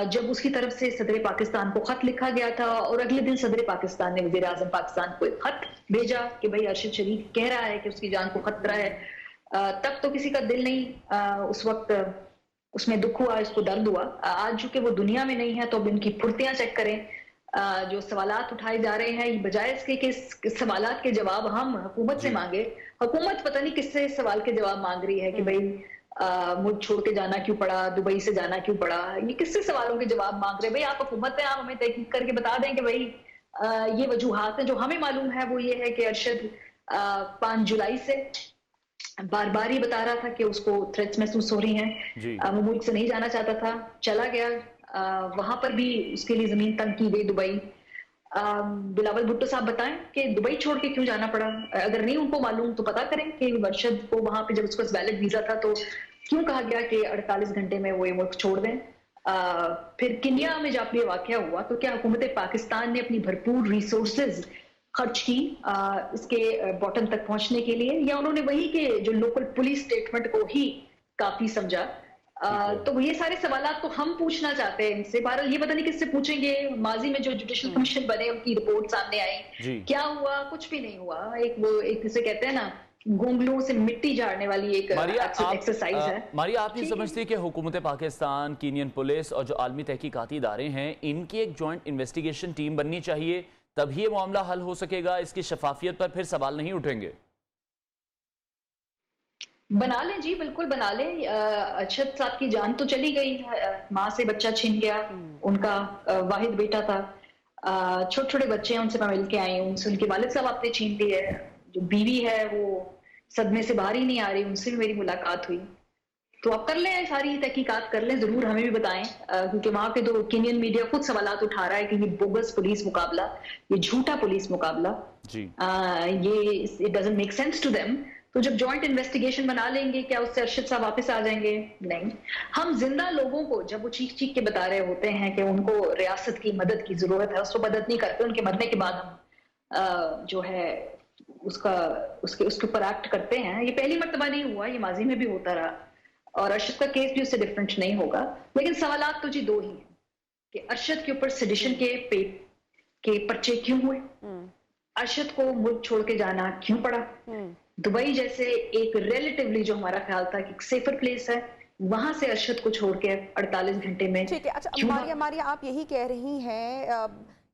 जब उसकी तरफ से सदर पाकिस्तान को खत लिखा गया था और अगले दिन सदर पाकिस्तान ने वज़ीर आज़म पाकिस्तान को एक खत भेजा कि भाई अरशद शरीफ कह रहा है कि उसकी जान को खतरा है, तब तो किसी का दिल नहीं उस वक्त उसमें दुख हुआ, इसको दर्द हुआ। आज चूंकि वो दुनिया में नहीं है तो अब इनकी फुर्तियां चेक करें। जो सवालात उठाए जा रहे हैं, बजाय इसके कि सवालात के जवाब हम हुकूमत से मांगे, हुकूमत पता नहीं किससे सवाल के जवाब मांग रही है कि भाई मुल्क छोड़ के जाना क्यों पड़ा, दुबई से जाना क्यों पड़ा, ये किससे सवालों के जवाब मांग रहे हैं? भाई आप हुकूमत है, आप हमें तहकीक करके बता दें कि भाई ये वजूहात हैं। जो हमें मालूम है वो ये है कि अरशद 5 जुलाई से बार बार ही बता रहा था कि उसको थ्रेट्स महसूस हो रही हैं, वो मुल्क से नहीं जाना चाहता था, चला गया, वहां पर भी उसके लिए जमीन तंग की गई दुबई। बिलावल भुट्टो साहब बताएं कि दुबई छोड़ के क्यों जाना पड़ा, अगर नहीं उनको मालूम तो पता करें कि अरशद को वहां पे जब उसको वैलिड वीजा था तो क्यों कहा गया कि 48 घंटे में वो ये मुल्क छोड़ दें। फिर किनिया में जब ये वाकया हुआ तो क्या हुकूमत पाकिस्तान ने अपनी भरपूर रिसोर्सेज खर्च की इसके बॉटम तक पहुंचने के लिए, या उन्होंने वही के जो लोकल पुलिस स्टेटमेंट को ही काफी समझा? तो ये सारे सवालात तो हम पूछना चाहते हैं इनसे। बहरहाल ये पता नहीं किससे पूछेंगे। माजी में जो जुडिशल कमीशन बने उनकी रिपोर्ट सामने आई, क्या हुआ? कुछ भी नहीं हुआ। एक जिसे कहते हैं ना गोंगलों से मिट्टी झाड़ने वाली एक एक्सरसाइज है। मारिया, आप ये समझती है कि हुकूमत पाकिस्तान, कीनियन पुलिस और जो आलमी तहकीकाती इदारे हैं, इनकी एक जॉइंट इन्वेस्टिगेशन टीम बननी चाहिए, तभी ये मामला हल हो सकेगा, इसकी शफाफियत पर फिर सवाल नहीं उठेंगे? बना लें जी, बिल्कुल बना लें। अरशद साहब की जान तो चली गई, माँ से बच्चा छिन गया, उनका वाहिद बेटा था, छोटे छोटे बच्चे हैं, उनसे मैं मिल के आई हूँ, उनसे उनके वालिद साहब आपने छीन ली है, जो बीवी है वो सदमे से बाहर ही नहीं आ रही, उनसे भी मेरी मुलाकात हुई। तो आप कर लें, सारी तहकीकात कर लें, जरूर हमें भी बताएं, क्योंकि वहां पे तो कीनियन मीडिया खुद सवालात उठा रहा है कि ये बोगस पुलिस मुकाबला, ये झूठा पुलिस मुकाबला, ये it doesn't make sense to them. तो जब जॉइंट इन्वेस्टिगेशन बना लेंगे, क्या उससे अरशद साहब वापस आ जाएंगे? नहीं। हम जिंदा लोगों को जब वो चीख चीख के बता रहे होते हैं कि उनको रियासत की मदद की जरूरत है, उसको मदद नहीं करते, उनके मरने के बाद हम जो है उसके ऊपर एक्ट करते हैं। ये पहली मर्तबा नहीं हुआ, ये माजी में भी होता रहा और अरशद का केस भी उससे डिफरेंट नहीं होगा। लेकिन सवालात तो जी दो ही हैं कि अरशद के ऊपर सेडिशन के पर्चे क्यों हुए, अरशद को मुल्क छोड़ के जाना क्यों पड़ा, दुबई जैसे एक रिलेटिवली जो हमारा ख्याल था कि सेफर प्लेस है, वहां से अरशद को छोड़ के 48 घंटे में। ठीक है, अच्छा मारिया आप यही कह रही हैं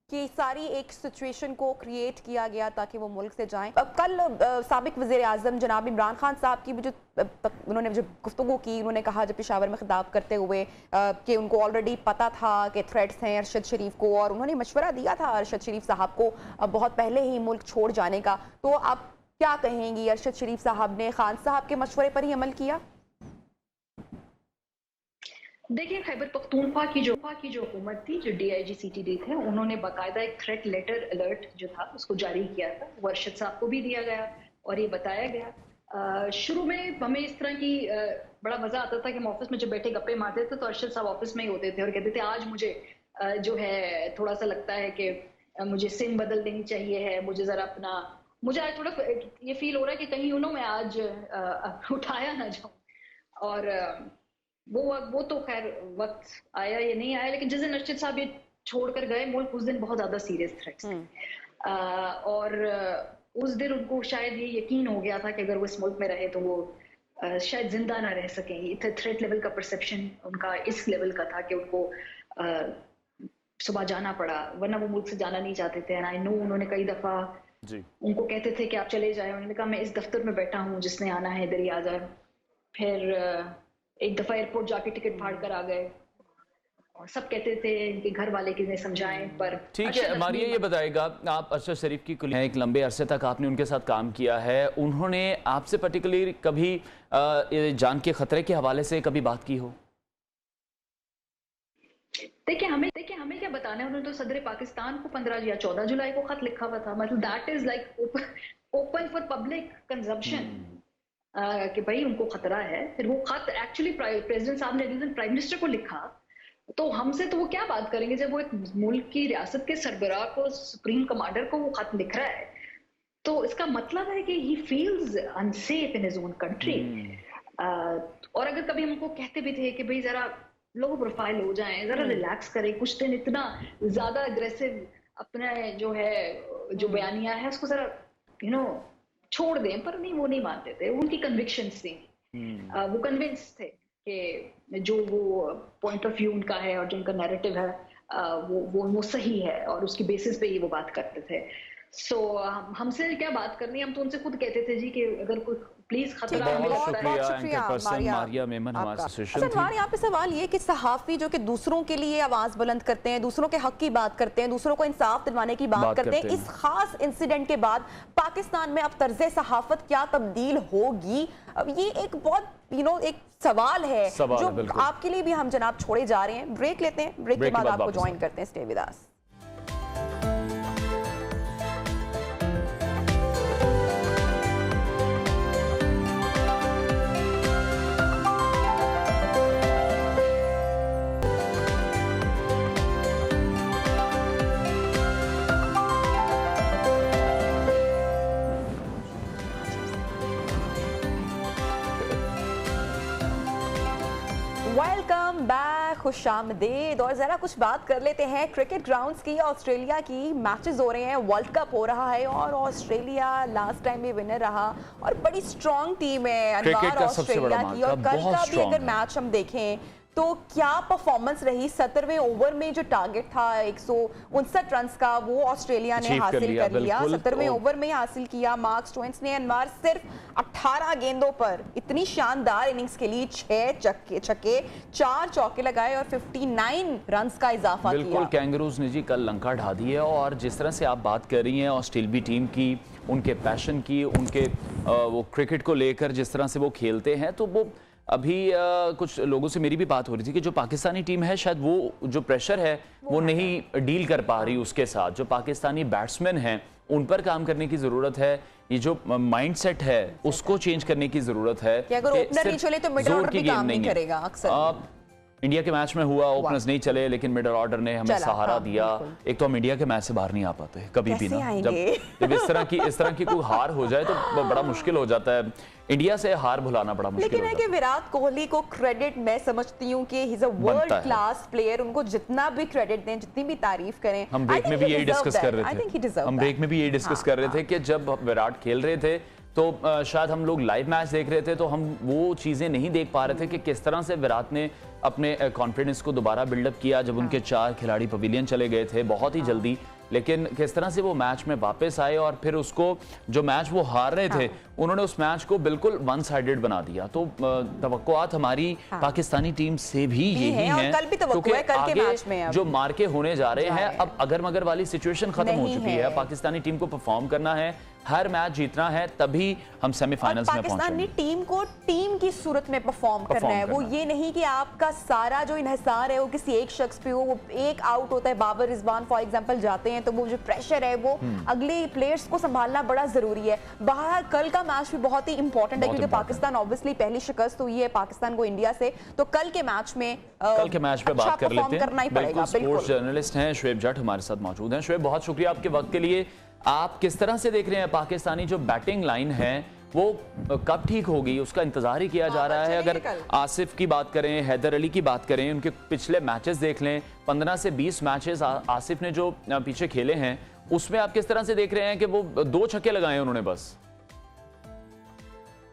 कि सारी एक सिचुएशन को क्रिएट किया गया ताकि वो मुल्क से जाएं। कल साबिक वज़ीर आज़म जनाब इमरान खान साहब की भी जो उन्होंने जब गुफ्तगू की, उन्होंने कहा जब पेशावर में खिताब करते हुए कि उनको ऑलरेडी पता था कि थ्रेट्स हैं अरशद शरीफ को, और उन्होंने मशवरा दिया था अरशद शरीफ साहब को बहुत पहले ही मुल्क छोड़ जाने का। तो आप क्या कहेंगी, अरशद शरीफ साहब ने खान साहब के मशवरे पर ही अमल किया? देखिए, खैबर पख्तूनख्वा की जो हुकूमत थी, जो DIG CTD थे, उन्होंने बाकायदा एक थ्रेट लेटर अलर्ट जो था उसको जारी किया था, वो अरशद साहब को भी दिया गया और ये बताया गया। शुरू में हमें इस तरह की बड़ा मजा आता था कि हम ऑफिस में जब बैठे गप्पे मारते थे तो अरशद साहब ऑफिस में ही होते थे और कहते थे आज मुझे जो है थोड़ा सा लगता है कि मुझे सिम बदल देनी चाहिए है, मुझे आज थोड़ा ये फील हो रहा है कि कहीं मैं आज उठाया ना जाऊं। और वो तो खैर वक्त आया या नहीं आया, लेकिन जिस दिन अरशद साहब ये छोड़कर गए मुल्क, उस दिन बहुत ज्यादा सीरियस थ्रेट्स और उस दिन उनको शायद ये यकीन हो गया था कि अगर वो इस मुल्क में रहे तो वो शायद जिंदा ना रह सकेंगे। थ्रेट लेवल का परसेप्शन उनका इस लेवल का था कि उनको सुबह जाना पड़ा, वरना वो मुल्क से जाना नहीं चाहते थे। एंड आई नो उन्होंने कई दफा उनको कहते थे कि आप चले जाए, उन्होंने कहा मैं इस दफ्तर में बैठा हूँ, जिसने आना है इधर ही आ जाए। फिर एक दफा एयरपोर्ट जाके टिकट फाड़ कर आ गए और सब कहते थे इनके घर वाले किसने समझाएं, पर ठीक है। मारिया ये बताएगा, आप अरशद शरीफ की कुल एक लंबे अरसे तक आपने उनके साथ काम किया है, उन्होंने आपसे पर्टिकुलरली कभी जान के खतरे के हवाले से कभी बात की हो? देखिए हमें क्या बताना है, उन्होंने तो सदर पाकिस्तान को 15 या 14 जुलाई को खत लिखा हुआ था, मतलब that is like open for public consumption कि भाई उनको खतरा है। फिर वो खत एक्चुअली प्रेसिडेंट साहब ने प्राइम मिनिस्टर को लिखा, तो हमसे तो वो क्या बात करेंगे जब वो एक मुल्क की रियासत के सरबराह को, सुप्रीम कमांडर को वो खत लिख रहा है, तो इसका मतलब है कि he feels unsafe in his own country. और अगर कभी हमको कहते भी थे कि भाई जरा लो प्रोफाइल हो जाएं, जरा रिलैक्स करें कुछ दिन, इतना ज्यादा अग्रेसिव अपना जो है जो बयानिया है उसको जरा छोड़ दें, पर नहीं, वो नहीं मानते थे, उनकी कन्विक्शंस थी, वो कन्विंस थे कि जो वो पॉइंट ऑफ व्यू उनका है और जो उनका नैरेटिव है वो सही है, और उसकी बेसिस पे ही वो बात करते थे। सो हमसे क्या बात करनी, हम तो उनसे खुद कहते थे जी कि अगर कोई प्लीज खतरा हमें लगता है। बहुत शुक्रिया मारिया मेमन हमारे सेशन थी। यहाँ पे सवाल ये कि सहाफी जो कि दूसरों के लिए आवाज बुलंद करते हैं, दूसरों के हक की बात करते हैं, दूसरों को इंसाफ दिलवाने की बात करते हैं, इस खास इंसिडेंट के बाद पाकिस्तान में अब तर्ज सहाफत क्या तब्दील होगी, अब ये एक बहुत एक सवाल है जो आपके लिए भी हम जनाब छोड़े जा रहे हैं। ब्रेक लेते हैं, ब्रेक के बाद आपको ज्वाइन करते हैं। Stay with us. Welcome back, खुशामदीद। और जरा कुछ बात कर लेते हैं क्रिकेट ग्राउंड्स की। ऑस्ट्रेलिया की मैचेस हो रहे हैं, वर्ल्ड कप हो रहा है और ऑस्ट्रेलिया लास्ट टाइम भी विनर रहा और बड़ी स्ट्रॉन्ग टीम है अनवार ऑस्ट्रेलिया की। और कल का भी अगर मैच हम देखें तो क्या परफॉर्मेंस रही। 17वें ओवर में जो टारगेट था 159 रन का, वो ऑस्ट्रेलिया ने हासिल कर लिया। 17वें ओवर में हासिल किया। मार्क स्टोइन्स ने अनवार सिर्फ 18 गेंदों पर इतनी शानदार इनिंग्स के लिए 6 छक्के 4 चौके लगाए और 59 रन का इजाफा किया। बिल्कुल, कैंगरूज ने जी कल लंका ढा दी है। और जिस तरह से आप बात कर रही हैं ऑस्ट्रेलियाई टीम की, उनके पैशन की, उनके वो क्रिकेट को लेकर जिस तरह से वो खेलते हैं, तो वो अभी कुछ लोगों से मेरी भी बात हो रही थी कि जो पाकिस्तानी टीम है शायद वो जो प्रेशर है वो नहीं डील कर पा रही उसके साथ। जो पाकिस्तानी बैट्समैन हैं उन पर काम करने की ज़रूरत है। ये जो माइंडसेट है उसको चेंज करने की ज़रूरत है कि अगर ओपनर नहीं चले तो मिडिल ऑर्डर भी काम नहीं करेगा। अक्सर इंडिया के मैच में हुआ, ओपनर्स नहीं चले लेकिन मिडिल ऑर्डर ने हमें सहारा दिया। एक तो हम इंडिया के मैच से बाहर नहीं आ पाते कभी भी ना, जब इस तरह की कोई हार हो जाए तो बड़ा मुश्किल हो जाता है। इंडिया से हार भुलाना बड़ा मुश्किल लेकिन है कि विराट कोहली को क्रेडिट मैं समझती हूँ कि he is a world class player. उनको जितना भी क्रेडिट दें, जितनी भी तारीफ करें, हम ब्रेक में भी यही डिस्कस कर रहे थे कि जब विराट खेल रहे थे तो शायद हम लोग लाइव मैच देख रहे थे तो हम वो चीज़ें नहीं देख पा रहे थे कि किस तरह से विराट ने अपने कॉन्फिडेंस को दोबारा बिल्डअप किया जब उनके 4 खिलाड़ी पवेलियन चले गए थे बहुत ही जल्दी। लेकिन किस तरह से वो मैच में वापस आए और फिर उसको जो मैच वो हार रहे थे उन्होंने उस मैच को बिल्कुल वन साइडेड बना दिया। तो तवक्कुआत हमारी पाकिस्तानी टीम से भी यही है क्योंकि आगे जो मार्के होने जा रहे हैं अब अगर मगर वाली सिचुएशन खत्म हो चुकी है। पाकिस्तानी टीम को परफॉर्म करना है, हर मैच जीतना है, तभी हम सेमीफाइनल्स में पहुंचेंगे। पाकिस्तानी टीम को टीम की सूरत में परफॉर्म करना है। वो ये नहीं कि आपका सारा जो इन्हिसार है वो किसी एक शख्स पे हो। वो एक आउट होता है, बाबर रिजवान फॉर एग्जांपल जाते हैं तो वो जो प्रेशर है वो अगले प्लेयर्स को संभालना बड़ा जरूरी है। बाहर कल का मैच भी बहुत ही इंपॉर्टेंट है क्योंकि पाकिस्तान ऑब्वियसली पहली शिकस्त हुई है पाकिस्तान को इंडिया से, तो कल के मैच पे बात कर लेते हैं। बिल्कुल, स्पोर्ट्स जर्नलिस्ट हैं शुएब जट हमारे साथ मौजूद हैं। शुएब, बहुत शुक्रिया आपके वक्त के लिए। आप किस तरह से देख रहे हैं पाकिस्तानी जो बैटिंग लाइन है वो कब ठीक होगी, उसका इंतजार ही किया जा रहा है। अगर आसिफ की बात करें, हैदर अली की बात करें, उनके पिछले मैचेस देख लें, 15 से 20 मैचेस आसिफ ने जो पीछे खेले हैं उसमें आप किस तरह से देख रहे हैं कि वो 2 छक्के लगाए उन्होंने बस?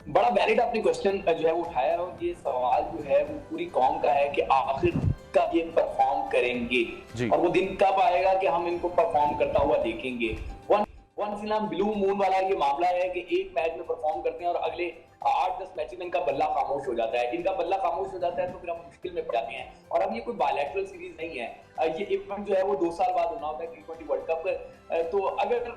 बड़ा वैलिड आपने क्वेश्चन जो है वो उठाया और ये सवाल जो है वो पूरी कौम का है कि आखिर कब ये परफॉर्म करेंगे और वो दिन कब आएगा कि हम इनको परफॉर्म करता हुआ देखेंगे। वंस इन ब्लू मून वाला ये मामला है कि एक मैच में परफॉर्म करते हैं और अगले 8-10 मैच में इनका बल्ला खामोश हो जाता है। इनका बल्ला खामोश हो जाता है तो फिर हम मुश्किल में पड़ जाते हैं। और अब ये कोई बायलैटरल सीरीज नहीं है, ये इवेंट जो है वो 2 साल बाद होना होता है T20 वर्ल्ड कप। तो अगर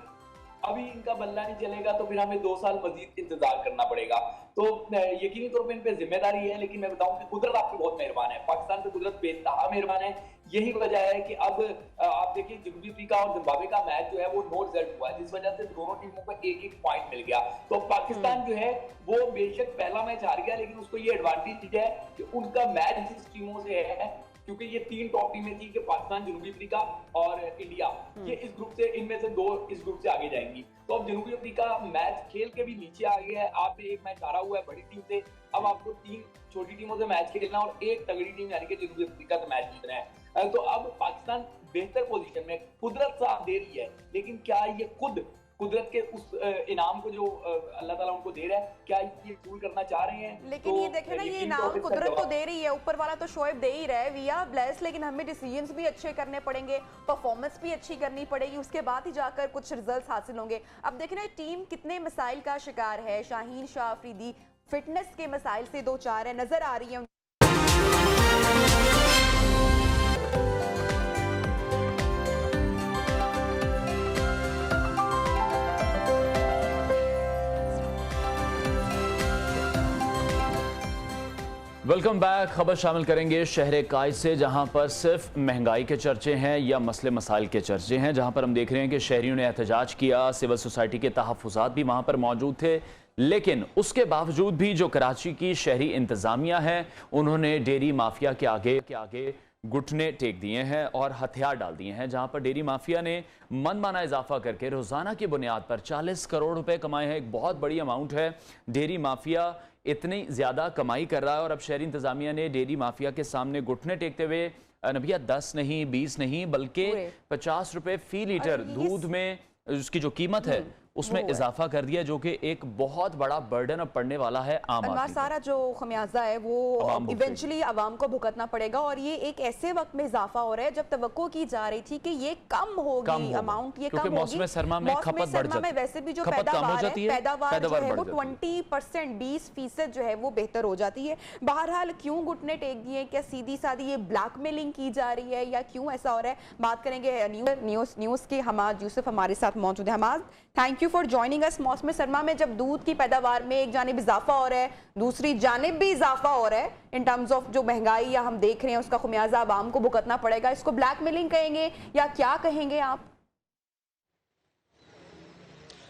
अभी इनका बल्ला नहीं चलेगा तो फिर हमें 2 साल मजीद इंतजार करना पड़ेगा। तो यकीनी तौर पे इन पे जिम्मेदारी है, लेकिन मैं बताऊं कि कुदरत आपकी बहुत मेहरबान है, पाकिस्तान पे कुदरत बेतहा मेहरबान है। यही वजह है कि अब आप देखिए जनूबी अफ्रीका और जिम्बाब्वे का मैच जो है वो नो रिजल्ट हुआ है, जिस वजह से दोनों टीमों को एक पॉइंट मिल गया। तो पाकिस्तान जो है वो बेशक पहला मैच हार गया, लेकिन उसको ये एडवांटेज है कि उनका मैच जिस टीमों से है, क्योंकि ये 3 टॉप टीमें थी कि पाकिस्तान, जनूबी अफ्रीका और इंडिया, ये इस ग्रुप से, इनमें से 2 इस ग्रुप से आगे जाएंगी। तो अब जनूबी अफ्रीका मैच खेल के भी नीचे आ गया है, आपने एक मैच हारा हुआ है बड़ी टीम से, अब आपको 3 छोटी टीमों से मैच खेलना और एक तगड़ी टीम यानी कि जनूबी अफ्रीका से मैच जीतना है। तो अब पाकिस्तान बेहतर पोजीशन में, कुदरत साथ दे रही है, लेकिन क्या ये खुद कुदरत के उस इनाम को जो अल्लाह ताला उनको दे रहा है, क्या ये पूरी करना चाह रहे हैं? लेकिन तो ये देखें ना, ये इनाम कुदरत तो दे रही है, ऊपर वाला तो शोएब दे ही रहा है, वी आर ब्लेस्ड, लेकिन हमें डिसीजंस भी अच्छे करने पड़ेंगे, परफॉर्मेंस भी अच्छी करनी पड़ेगी, उसके बाद ही जाकर कुछ रिजल्ट्स हासिल होंगे। अब देखें ना टीम कितने मसाइल का शिकार है, शाहीन शाह अफरीदी फिटनेस के मसाइल से 2-4 है, नजर आ रही है। Welcome back. खबर शामिल करेंगे शहर कायद से, जहां पर सिर्फ महंगाई के चर्चे हैं या मसले मसाइल के चर्चे हैं, जहां पर हम देख रहे हैं कि शहरियों ने एहतजाज किया, सिविल सोसाइटी के तहफ़्फ़ुज़ात भी वहां पर मौजूद थे, लेकिन उसके बावजूद भी जो कराची की शहरी इंतज़ामिया है उन्होंने डेयरी माफिया के आगे घुटने टेक दिए हैं और हथियार डाल दिए हैं। जहां पर डेयरी माफिया ने मनमाना इजाफा करके रोजाना की बुनियाद पर 40 करोड़ रुपए कमाए हैं, एक बहुत बड़ी अमाउंट है। डेयरी माफिया इतनी ज्यादा कमाई कर रहा है और अब शहरी इंतजामिया ने डेयरी माफिया के सामने घुटने टेकते हुए नबिया 10 नहीं 20 नहीं बल्कि 50 रुपए फी लीटर दूध में उसकी जो कीमत है उसमें इजाफा कर दिया, जो कि एक बहुत बड़ा बर्डन अब पड़ने वाला है आम आदमी। सारा जो खमियाजा है वो इवेंचुअली आवाम को भुगतना पड़ेगा, और ये एक ऐसे वक्त में इजाफा हो रहा है जब तवक्को की जा रही थी कि ये कम होगी अमाउंट, ये कम होगी। मौसम सरमा में खपत बढ़ जाती है, वैसे भी जो पैदावार जो है वो 20% 20% जो है वो बेहतर हो जाती है। बहरहाल क्यों घुटने टेक दिए, क्या सीधी सादी ये ब्लैकमेलिंग की जा रही है या क्यों ऐसा हो रहा है, बात करेंगे न्यूज़ के हमाद यूसुफ हमारे साथ मौजूद है। Hammad, thank you for joining us. मौसम सरमा में जब दूध की पैदावार में एक जानिब इजाफा हो रहा है, दूसरी जानिब भी इजाफा हो रहा है इन टर्म्स ऑफ जो महंगाई या हम देख रहे हैं उसका खुमियाजा आवाम को भुगतना पड़ेगा, इसको ब्लैकमेलिंग कहेंगे या क्या कहेंगे आप?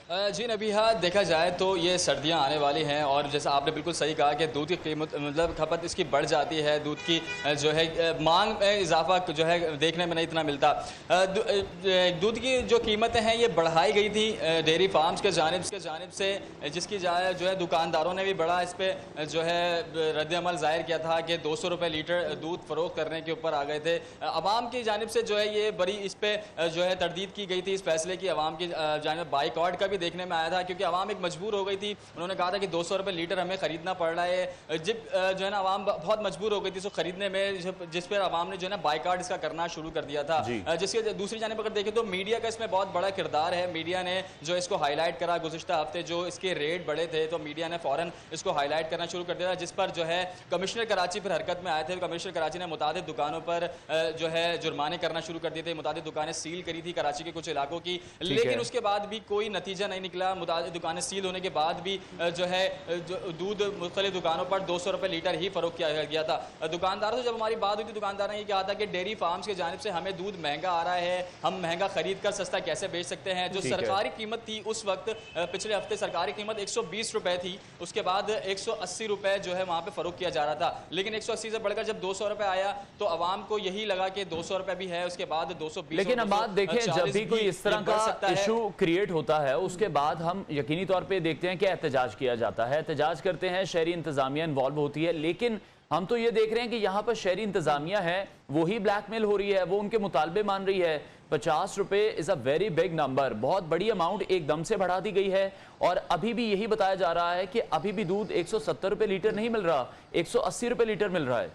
जी नबीहा, देखा जाए तो ये सर्दियां आने वाली हैं और जैसा आपने बिल्कुल सही कहा कि दूध की कीमत मतलब खपत इसकी बढ़ जाती है, दूध की जो है मांग में इजाफा जो है देखने में नहीं इतना मिलता। दूध की जो कीमतें हैं ये बढ़ाई गई थी डेयरी फार्म्स के जानिब से, जिसकी जो है दुकानदारों ने भी बड़ा इस पर जो है रद्द-ए-अमल ज़ाहिर किया था कि 200 रुपये लीटर दूध फ़रोख्त करने के ऊपर आ गए थे। अवाम की जानिब से जो है ये बड़ी इस पर जो है तरदीद की गई थी इस फैसले की, अवाम की जानिब बाइकआउट का देखने में आया था, क्योंकि आवाम एक मजबूर हो गई थी। उन्होंने कहा था कि 200 रुपए लीटर हमें खरीदना पड़ रहा है, जब जो है ना आवाम बहुत मजबूर हो गई थी इसको खरीदने में, जिस पर आवाम ने जो है ना बाइकाट इसका करना शुरू कर दिया था। जिसके दूसरी जानिब अगर देखें तो मीडिया का इसमें बहुत बड़ा किरदार है। मीडिया ने जो इसको हाईलाइट करा, गुज़िश्ता हफ्ते जो इसके रेट बढ़े थे तो मीडिया ने फौरन इसको हाईलाइट करना शुरू कर दिया, जिस पर जो है कमिश्नर कराची फिर हरकत में आए थे। कमिश्नर कराची ने मुतादिद दुकानों पर जो है जुर्माने करना शुरू कर दिए थे, मुतादिद दुकानें सील करी थी कराची के कुछ इलाकों की, लेकिन उसके बाद भी कोई नतीजा नहीं निकला। दुकानें सील होने के बाद भी जो है दूध मुख्तलिफ दुकानों पर 200 रुपए लीटर ही फरोख्त किया गया था। दुकानदारों से जब हमारी बात हुई थी, दुकानदार ने ये कहा था कि डेयरी फार्म्स की जानिब से हमें दूध महंगा आ रहा है, हम महंगा खरीद कर सस्ता कैसे बेच सकते हैं। जो सरकारी कीमत थी उस वक्त पिछले हफ्ते सरकारी कीमत 120 रुपए थी, उसके बाद 180 रुपए जो है वहां पे फरोख्त किया जा रहा था, लेकिन 180 से बढ़कर जब 200 रुपए आया तो आवाम को यही लगा कि 200 रुपए भी है, उसके बाद 220। लेकिन अब बात देखें, जब भी कोई इस तरह का इशू क्रिएट होता है उसके बाद हम यकीनी तौर पे देखते हैं कि एहतजाज किया जाता है, एहतजाज करते हैं, शहरी इंतजामिया इन्वॉल्व होती है, लेकिन हम तो ये देख रहे हैं कि यहाँ पर शहरी इंतजामिया है वही ब्लैकमेल हो रही है, वो उनके मुतालबे मान रही है। 50 रुपए is a very big number, बहुत बड़ी अमाउंट एकदम से बढ़ा दी गई है और अभी भी यही बताया जा रहा है कि अभी भी दूध 170 रुपए लीटर नहीं मिल रहा, 180 रुपए लीटर मिल रहा है।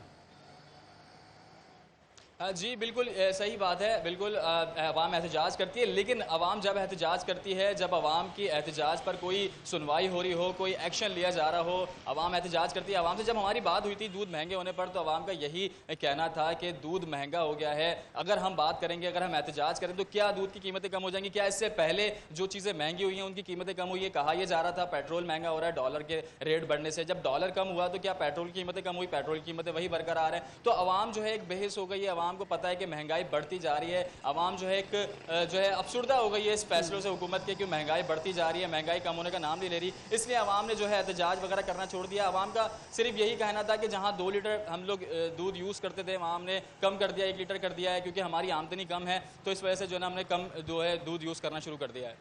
जी बिल्कुल सही बात है। बिल्कुल अवाम एहतजाज करती है, लेकिन अवाम जब एहतजाज करती है, जब अवाम की एहतजाज पर कोई सुनवाई हो रही हो, कोई एक्शन लिया जा रहा हो, अवाम एहतजाज करती है। अवाम से जब हमारी बात हुई थी दूध महंगे होने पर, तो अवाम का यही कहना था कि दूध महंगा हो गया है। अगर हम बात करेंगे, अगर हम एहतजाज करें तो क्या दूध की कीमतें कम हो जाएंगी? क्या इससे पहले जो चीज़ें महंगी हुई हैं उनकी कीमतें कम हुई है? कहा यह जा रहा था पेट्रोल महंगा हो रहा है डॉलर के रेट बढ़ने से। जब डॉलर कम हुआ तो क्या पेट्रोल की कीमतें कम हुई? पेट्रोल की कीमतें वही बरकरार हैं। तो अवाम जो है एक बेहिस हो गई है। अवाम को पता है कि महंगाई बढ़ती जा रही है। अवाम जो है एक जो है अफसुर्दा हो गई है इस फैसलों से हुकूमत के कि महंगाई बढ़ती जा रही है, महंगाई कम होने का नाम नहीं ले रही। इसलिए अवाम ने जो है एहतजाज वगैरह करना छोड़ दिया। अवाम का सिर्फ यही कहना था कि जहां 2 लीटर हम लोग दूध यूज़ करते थे वहां हमने कम कर दिया, 1 लीटर कर दिया है, क्योंकि हमारी आमदनी कम है। तो इस वजह से जो है हमने कम जो है दूध यूज़ करना शुरू कर दिया है।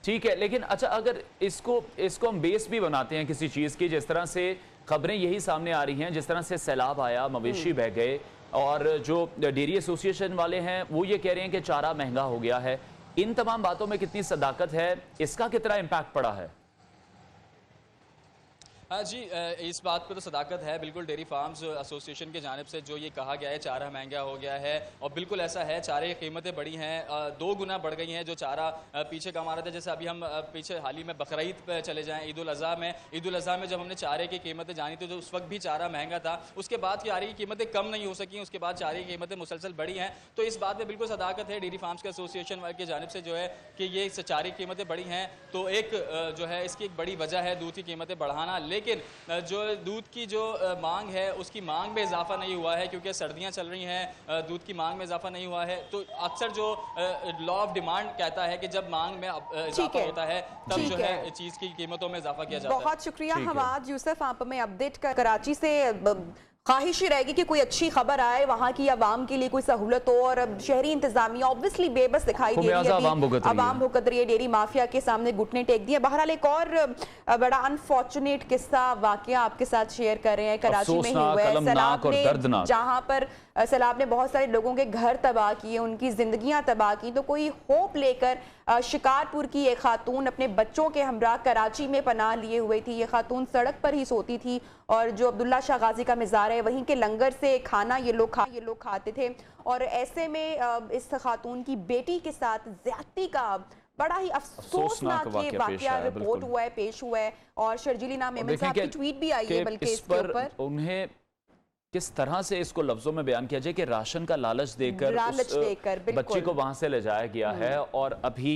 ठीक है, लेकिन अच्छा अगर इसको हम बेस भी बनाते हैं किसी चीज़ की, जिस तरह से खबरें यही सामने आ रही हैं, जिस तरह से सैलाब आया, मवेशी बह गए, और जो डेयरी एसोसिएशन वाले हैं वो ये कह रहे हैं कि चारा महंगा हो गया है, इन तमाम बातों में कितनी सदाकत है? इसका कितना इम्पैक्ट पड़ा है? जी इस बात पर तो सदाकत है बिल्कुल। डेयरी फार्म्स एसोसिएशन की जानिब से जो ये कहा गया है चारा महंगा हो गया है, और बिल्कुल ऐसा है। चारे की कीमतें बढ़ी हैं, 2 गुना बढ़ गई हैं। जो चारा पीछे कम आ रहा था, जैसे अभी हम पीछे हाल ही में बकरीद पे चले जाएं, ईद उल अज़हा में जब हमने चारे की कीमतें जानी थी तो उस वक्त भी चारा महंगा था। उसके बाद की चारे की कीमतें कम नहीं हो सकी, उसके बाद चारे की कीमतें मुसलसल बढ़ी हैं। तो इस बात में बिल्कुल सदाकत है डेयरी फार्म्स के एसोसिएशन की जानिब से जो है कि ये चारे की कीमतें बढ़ी हैं। तो एक जो है इसकी एक बड़ी वजह है दूध की कीमतें बढ़ाना। लेकिन जो दूध की जो मांग है उसकी मांग में इजाफा नहीं हुआ है, क्योंकि सर्दियां चल रही हैं, दूध की मांग में इजाफा नहीं हुआ है। तो अक्सर जो लॉ ऑफ डिमांड कहता है कि जब मांग में इजाफा होता है तब जो है चीज़ की कीमतों में इजाफा किया जाता है। बहुत शुक्रिया हमाद यूसुफ, आप हमें अपडेट कर कराची से ख्वाहिश ही रहेगी कि कोई अच्छी खबर आए, वहाँ की आवाम के लिए कोई सहूलत हो। और शहरी इंतजामिया ऑब्वियसली बेबस दिखाई दे रही है, आवाम भुगत रही है, डेयरी माफिया के सामने घुटने टेक दिए। बहरहाल एक और बड़ा अनफॉर्चुनेट किस्सा वाकया आपके साथ शेयर कर रहे हैं, कराची में ही हुआ है। सैलाब ने जहाँ पर सैलाब ने बहुत सारे लोगों के घर तबाह किए, उनकी जिंदगियां तबाह की, तो कोई होप लेकर शिकारपुर की एक खातून अपने बच्चों के हमरा कराची में पनाह लिए हुए थी। ये खातून सड़क पर ही सोती थी, और जो अब्दुल्ला शाह गाजी का मज़ार है वहीं के लंगर से खाना ये लोग खाते थे। और ऐसे में इस खातून की बेटी के साथ ज्यादती का बड़ा ही अफसोसनाक ये वाकया रिपोर्ट हुआ है, पेश हुआ है। और शर्जीली नाम मेमन साहब की ट्वीट भी आई है बल्कि इसके ऊपर उन्हें किस तरह से इसको लफ्जों में बयान किया जाए कि राशन का लालच देकर बच्ची को वहां से ले जाया गया है। और अभी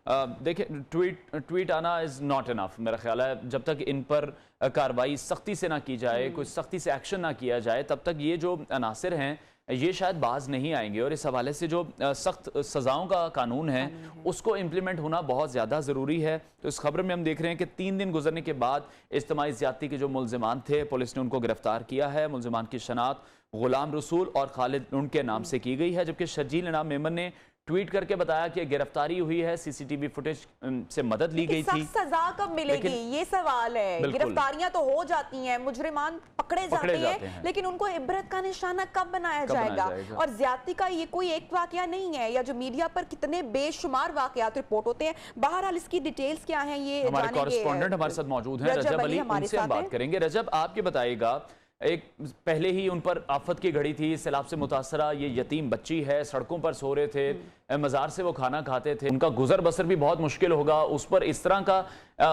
देखिए ट्वीट आना इज नॉट इनफ। मेरा ख्याल है जब तक इन पर कार्रवाई सख्ती से ना की जाए, कोई सख्ती से एक्शन ना किया जाए, तब तक ये जो अनासिर हैं ये शायद बाज नहीं आएंगे। और इस हवाले से जो सख्त सजाओं का कानून है उसको इम्प्लीमेंट होना बहुत ज़्यादा ज़रूरी है। तो इस खबर में हम देख रहे हैं कि 3 दिन गुजरने के बाद इज्तिमाई ज़्यादती के जो मुल्ज़िमान थे पुलिस ने उनको गिरफ्तार किया है। मुल्ज़िमान की शनाख्त गुलाम रसूल और खालिद उनके नाम से की गई है, जबकि शर्जील इनाम मेमन ने ट्वीट करके बताया कि गिरफ्तारी हुई है, सीसीटीवी फुटेज से मदद ली गई थी। सजा कब मिलेगी ये सवाल है। गिरफ्तारियां तो हो जाती हैं, मुजरिमान पकड़े जाते हैं, लेकिन उनको इबरत का निशाना कब बनाया जाएगा? और ज्यादती का ये कोई एक वाकया नहीं है, या जो मीडिया पर कितने बेशुमार वाकयात रिपोर्ट होते हैं। बहरहाल इसकी डिटेल्स क्या है ये हमारे कॉरेस्पॉन्डेंट हमारे साथ मौजूद हैं, रजब अली, उनसे हम बात करेंगे। रजब, आप ये बताइएगा, एक पहले ही उन पर आफत की घड़ी थी, सैलाब से मुतासरा ये यतीम बच्ची है, सड़कों पर सो रहे थे, मज़ार से वो खाना खाते थे, उनका गुजर बसर भी बहुत मुश्किल होगा, उस पर इस तरह का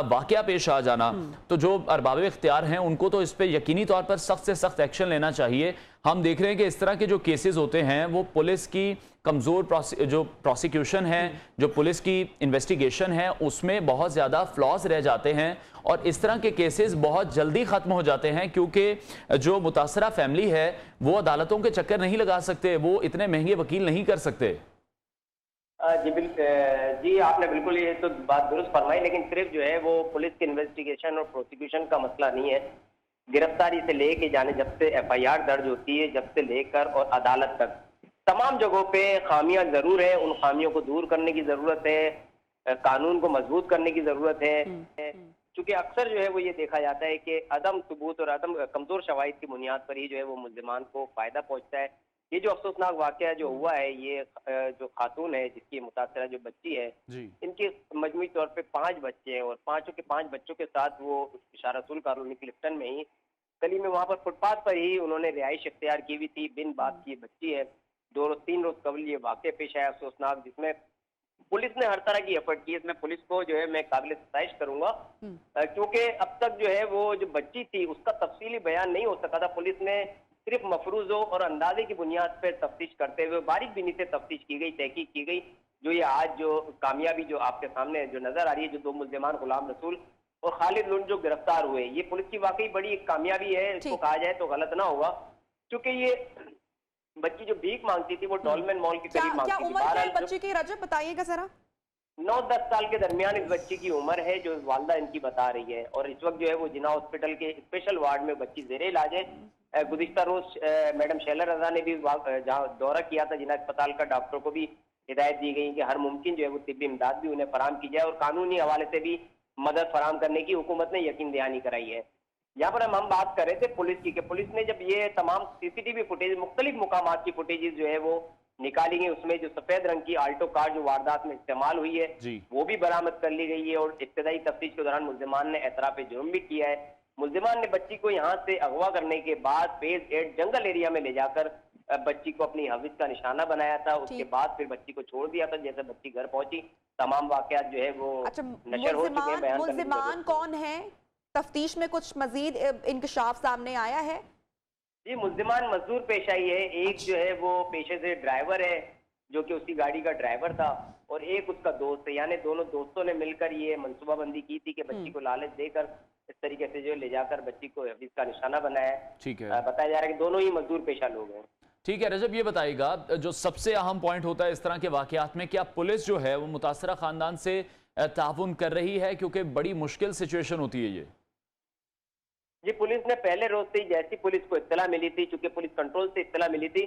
वाकया पेश आ जाना, तो जो अरबाब इख्तियार हैं उनको तो इस पर यकीनी तौर पर सख्त से सख्त एक्शन लेना चाहिए। हम देख रहे हैं कि इस तरह के जो केसेस होते हैं वो पुलिस की कमज़ोर जो प्रोसिक्यूशन है, जो पुलिस की इन्वेस्टिगेशन है, उसमें बहुत ज़्यादा फ्लॉज रह जाते हैं और इस तरह के केसेस बहुत जल्दी ख़त्म हो जाते हैं, क्योंकि जो मुतासरा फैमिली है वो अदालतों के चक्कर नहीं लगा सकते, वो इतने महंगे वकील नहीं कर सकते। जी आपने बिल्कुल ये तो बात दुरुस्त फरमाई, लेकिन सिर्फ जो है वो पुलिस की इन्वेस्टिगेशन और प्रोसिक्यूशन का मसला नहीं है। गिरफ्तारी से लेके जाने, जब से FIR दर्ज होती है, जब से लेकर और अदालत तक तमाम जगहों पे खामियां जरूर है, उन खामियों को दूर करने की जरूरत है, कानून को मजबूत करने की जरूरत है। चूंकि अक्सर जो है वो ये देखा जाता है कि अदम सबूत और अदम कमजोर शवाहिद की बुनियाद पर ही जो है वो मुल्जिमान को फायदा पहुंचता है। ये जो अफसोसनाक वाकया जो हुआ है, ये जो खातून है जिसकी मुतासरा जो बच्ची है, इनके मजमूई तौर पे 5 बच्चे हैं और 5 बच्चों के साथ वो शाह रसूल कॉलोनी क्लिफ्टन में ही गली में वहाँ पर फुटपाथ पर ही उन्होंने रिहाइश इख्तियार की हुई थी। बिन बाप की बच्ची है, 3 रोज कबल ये वाक़या पेश आया अफसोसनाक, जिसमें पुलिस ने हर तरह की एफर्ट की। इसमें पुलिस को जो है मैं काबिल सताइश करूंगा, क्योंकि अब तक जो है वो जो बच्ची थी उसका तफसीली बयान नहीं हो सका था। पुलिस ने सिर्फ मफरूजों और अंदाजे की बुनियाद पर तफ्तीश करते हुए बारीक बीनी से तफ्तीश की गई, तहकीक की गई। जो ये आज जो कामयाबी जो आपके सामने जो नजर आ रही है, जो 2 मुल्जिमान गुलाम रसूल और खालिद लुंड जो गिरफ्तार हुए, ये पुलिस की वाकई बड़ी एक कामयाबी है। इसको कहा जाए तो गलत ना होगा, क्योंकि ये बच्ची जो भीख मांगती थी वो डॉलमेन मॉल के करीब मांगती थी। उम्र क्या है बच्ची की रजब, बताइएगा जरा। 9-10 साल के दरमियान इस बच्ची की उम्र है, जो वालदा इनकी बता रही है। और इस वक्त जो है वो जिना हॉस्पिटल के स्पेशल वार्ड में बच्ची ज़ेरे इलाज है। गुज़िश्ता रोज मैडम शैला रजा ने भी जहाँ दौरा किया था जिना अस्पताल का, डॉक्टरों को भी हिदायत दी गई कि हर मुमकिन जो है वो तिब्बी इमदाद भी उन्हें फराम की जाए और कानूनी हवाले से भी मदद फराम करने की हुकूमत ने यकीन दहानी कराई है। यहाँ पर हम बात कर रहे थे पुलिस की, कि पुलिस ने जब ये तमाम CCTV फुटेज, मुख्तलिफ मुकामात की फुटेजेस जो है वो निकाली गई, उसमें जो सफेद रंग की आल्टो कार जो वारदात में इस्तेमाल हुई है वो भी बरामद कर ली गई है। और इब्तदाई तफ्तीश के दौरान मुल्जिमान ने एतराफ जुर्म भी किया है। मुल्जिमान ने बच्ची को यहाँ से अगवा करने के बाद फेज 8 जंगल एरिया में ले जाकर बच्ची को अपनी हविस का निशाना बनाया था। उसके बाद फिर बच्ची को छोड़ दिया था। जैसे बच्ची घर पहुंची, तमाम वाकयात जो है वो नशर हो चुके हैं। मुल्जिमान कौन है? तफ्तीश में कुछ मजीद इंकशाफ सामने आया है? जी, मुल्जिमान मजदूर पेश आई है। एक जो है वो पेशे से ड्राइवर है, जो कि उसकी गाड़ी का ड्राइवर था, और एक उसका दोस्त है। यानी दोनों दोस्तों ने मिलकर ये मनसूबाबंदी की थी कि बच्ची को लालच देकर इस तरीके से जो ले जाकर बच्ची को हफीज का निशाना बनाया। ठीक है, बताया जा रहा है कि दोनों ही मजदूर पेशा लोग हैं। ठीक है रजब, ये बताइएगा जो सबसे अहम पॉइंट होता है इस तरह के वाकयात में, क्या पुलिस जो है वो मुतासरा खानदान से ताउन कर रही है? क्योंकि बड़ी मुश्किल सिचुएशन होती है ये। जी, पुलिस ने पहले रोज से ही, जैसी पुलिस को इत्तला मिली थी, चूंकि पुलिस कंट्रोल से इत्तला मिली थी,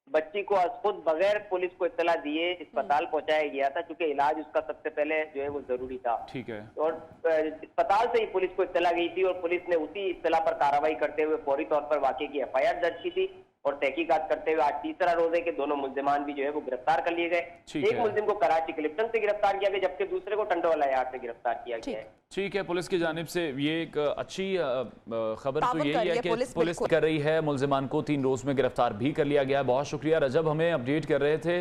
बच्ची को खुद बगैर पुलिस को इत्तला दिए अस्पताल पहुंचाया गया था, क्योंकि इलाज उसका सबसे पहले जो है वो जरूरी था। ठीक है। और अस्पताल से ही पुलिस को इत्तला गई थी और पुलिस ने उसी इत्तला पर कार्रवाई करते हुए फौरी तौर पर वाकये की FIR दर्ज की थी और तहकीकात करते हुए आज तीसरा रोज है कि दोनों मुल्जिमान भी जो है वो गिरफ्तार कर लिए गए। एक मुल्जिम को कराची क्लिफ्टन से गिरफ्तार किया गया, जबकि दूसरे को टंडोवाला यार्ड से गिरफ्तार किया गया है। ठीक है, पुलिस की जानिब से ये एक अच्छी खबर तो यही है कि पुलिस कर रही है, मुल्जिमान को 3 रोज में गिरफ्तार भी कर लिया गया है। बहुत शुक्रिया रजब, हमें अपडेट कर रहे थे।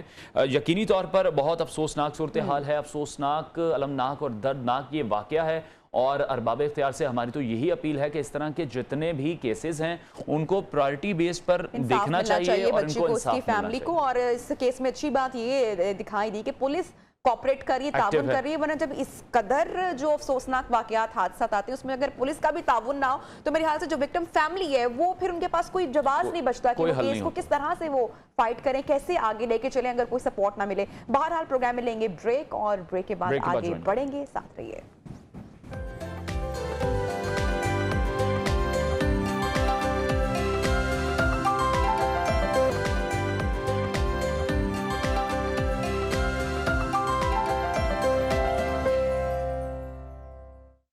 यकीनी तौर पर बहुत अफसोसनाक सूरत हाल है, अफसोसनाक, अलमनाक और दर्दनाक ये वाकया है। और अरबाब इख्तियार से हमारी तो यही अपील है कि इस तरह के जितने भी केसेस हैं उनको प्रायोरिटी बेस पर देखना चाहिए और इनको इंसाफ मिलना फैमिली को। और इस केस में अच्छी बात ये दिखाई दी कि पुलिस कॉपरेट कर रही है, ताउन कर रही है। वरना जब इस कदर जो अफसोसनाक वाकयात हादसात आते हैं उसमें अगर पुलिस का भी ताउन ना हो तो मेरे ख्याल से जो विक्टिम फैमिली है वो फिर उनके पास कोई जवाब नहीं बचता कि वो केस को किस तरह से वो फाइट करें, कैसे आगे लेके चलें अगर कोई सपोर्ट ना मिले। बहरहाल प्रोग्राम में लेंगे ब्रेक और ब्रेक के बाद आगे बढ़ेंगे, साथ रहिए।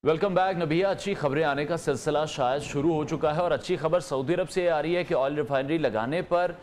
Welcome back. नबिया, अच्छी खबरें आने का सिलसिला शायद शुरू हो चुका है और अच्छी खबर सऊदी अरब से आ रही है कि ऑयल रिफाइनरी लगाने पर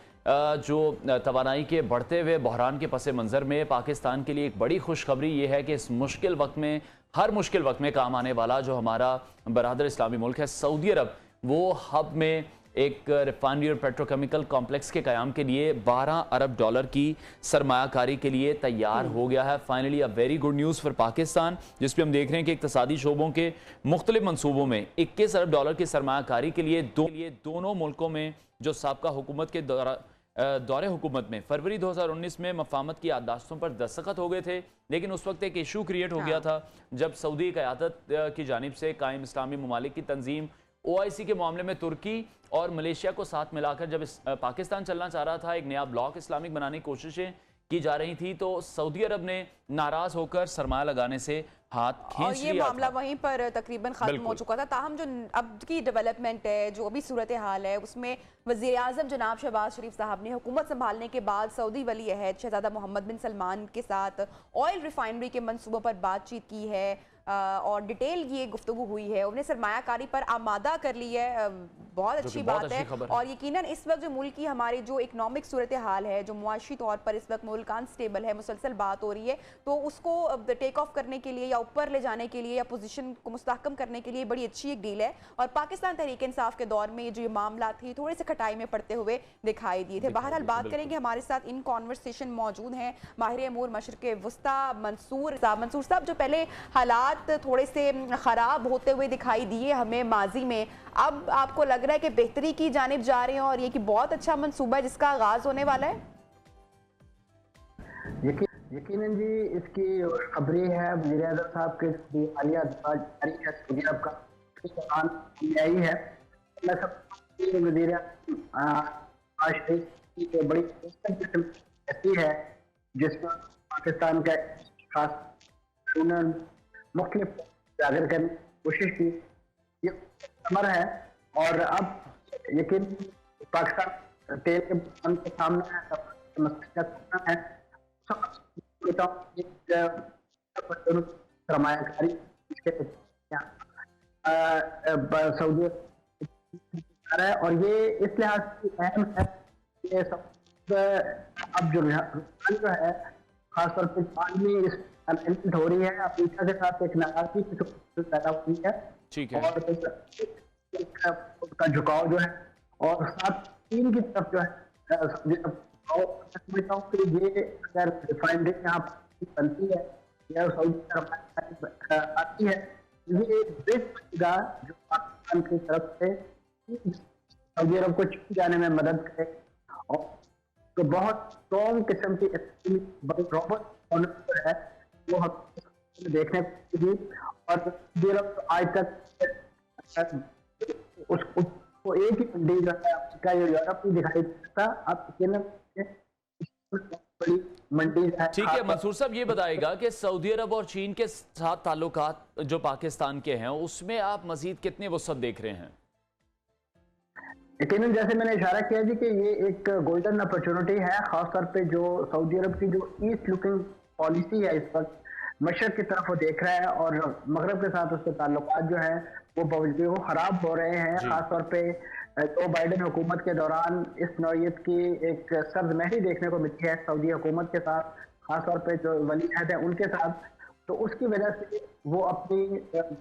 जो तवानाई के बढ़ते हुए बहरान के पस मंज़र में पाकिस्तान के लिए एक बड़ी खुशखबरी ये है कि इस मुश्किल वक्त में, हर मुश्किल वक्त में काम आने वाला जो हमारा बरादर इस्लामी मुल्क है सऊदी अरब, वो हब में एक रिफाइनरी और पेट्रोकेमिकल कॉम्प्लेक्स के क़याम के लिए $12 अरब की सरमायाकारी के लिए तैयार हो गया है। Finally a very good news for Pakistan, जिस पे हम देख रहे हैं कि इक़्तिसादी शोबों के मुख्तलिफ मनसूबों में $21 अरब की सरमायाकारी के लिए दोनों मुल्कों में जो साबका हुकूमत के दौरे हुकूमत में फरवरी 2019 में मफाहमत की याददाश्तों पर दस्तखत हो गए थे। लेकिन उस वक्त एक इशू क्रिएट हो गया था जब सऊदी क़यादत की जानिब से कायम इस्लामी ममालिक की तंजीम OIC के मामले में तुर्की और मलेशिया को साथ मिलाकर जब पाकिस्तान चलना चाह रहा था, एक नया ब्लॉक इस्लामिक बनाने की कोशिशें की जा रही थी, तो सऊदी अरब ने नाराज होकर सरमाया लगाने से हाथ खींच लिया। ये मामला वहीं पर तकरीबन खत्म हो चुका था। ताहम जो अब की डेवलपमेंट है, जो अभी सूरत हाल है, उसमें वज़ीर आज़म जनाब शहबाज शरीफ साहब ने हुकूमत संभालने के बाद सऊदी वली अहद शहजादा मोहम्मद बिन सलमान के साथ ऑयल रिफाइनरी के मंसूबों पर बातचीत की है। और डिटेल ये गुफ्तगू हुई है, उन्हें सरमायाकारी पर आमादा कर ली है, बहुत अच्छी बात है। और यकीनन इस वक्त जो मुल्क की हमारी जो इकनॉमिक सूरत हाल है, जो मुआशी तौर पर इस वक्त मुल्क अनस्टेबल है, मुसलसल बात हो रही है, तो उसको टेक ऑफ करने के लिए या ऊपर ले जाने के लिए या पोजीशन को मुस्तहकम करने के लिए बड़ी अच्छी एक डील है। और पाकिस्तान तहरीक इंसाफ के दौर में जो ये मामला थी थोड़े से खटाई में पड़ते हुए दिखाई दिए थे। बहरहाल बात करेंगे, हमारे साथ इन कॉन्वर्सेशन मौजूद हैं माहिर अमूर मशरिक़ वुस्ता मंसूर साहब। जो पहले हालात थोड़े से ख़राब होते हुए दिखाई दिए हमें माजी में, अब आपको लग रहा है कि बेहतरी की जानिब जा रहे हैं और ये कि बहुत अच्छा मंसूबा है जिसका आगाज होने वाला है? यकीनन जी, इसकी खबरी है वज़ीर आज़म साहब के आलिया जारी है सऊदी अरब का आई है। मैं सब वज़ीर की बड़ी ऐसी है जिसमें पाकिस्तान का खास उन्होंने मुख्तलिफ उजागर करने की कोशिश की, ये अमर है। और अब यकीन पाकिस्तान तेल के बहरान के सामने है, सरमायाकारी सऊदी है और ये इस लिहाज से अहम है कि अब जो है खासतौर पर आदमी इस अलाइनमेंट हो रही है, अमेरिका के साथ एक नाराजगी की पैदा हुई है। ठीक है। और उसका झुकाव जो है और साथ चीन की तरफ जो है, समझता हूँ कि ये अगर रिफाइनरी यहाँ बनती है या सऊदी आती है, ये एक ब्रिज बनेगा जो पाकिस्तान की तरफ से सऊदी अरब को चीन जाने में मदद करे। और तो बहुत स्ट्रॉन्ग किस्म की रॉबर्ट है वो हम देखने को, और सऊदी अरब आज तक उसको एक ही मंडी जो है अफ्रीका या यूरोप में दिखाई देता। अब बड़ी मंडी है। ठीक है मंसूर साहब, ये बताएगा कि सऊदी अरब और चीन के साथ ताल्लुकात जो पाकिस्तान के हैं उसमें आप मजीद कितने वसअत देख रहे हैं? यकीनन जैसे मैंने इशारा किया जी कि ये एक गोल्डन अपॉर्चुनिटी है, खासतौर पे जो सऊदी अरब की जो ईस्ट लुकिंग पॉलिसी है इस वक्त मशरक की तरफ वो देख रहा है और मगरब के साथ उसके ताल्लुकात जो है वो खराब हो रहे हैं। खासतौर पे जो बाइडेन हुकूमत के दौरान इस नौयत की एक सर्द महरी देखने को मिली है सऊदी हुकूमत के साथ, खासतौर पे जो वली अहद है उनके साथ, तो उसकी वजह से वो अपनी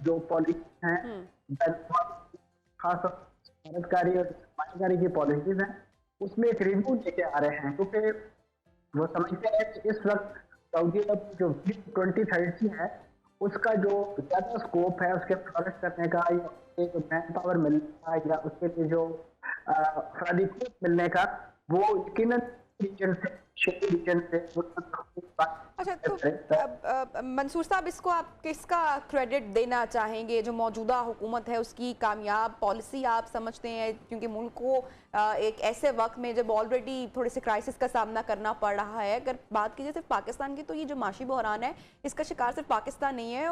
जो पॉलिसी हैं खास भारतकारी और सरमायाकारी की पॉलिसीज हैं उसमें एक रिव्यू लेके आ रहे हैं, क्योंकि वो समझते हैं कि इस वक्त सऊदी अरब जो 2030 है उसका जो ज्यादा स्कोप है उसके फ्लोरिश करने का या एक मैन पावर मिलने का या उसके लिए जो अफरादी मिलने का, वो यकीनन रीजन से अच्छा, तो मंसूर साहब इसको आप किसका क्रेडिट देना चाहेंगे? जो मौजूदा हुकूमत है उसकी कामयाब पॉलिसी आप समझते हैं, क्योंकि मुल्क को एक ऐसे वक्त में जब ऑलरेडी थोड़े से क्राइसिस का सामना करना पड़ रहा है, अगर बात कीजिए सिर्फ पाकिस्तान की, तो ये जो माशी बहरान है इसका शिकार सिर्फ पाकिस्तान नहीं है,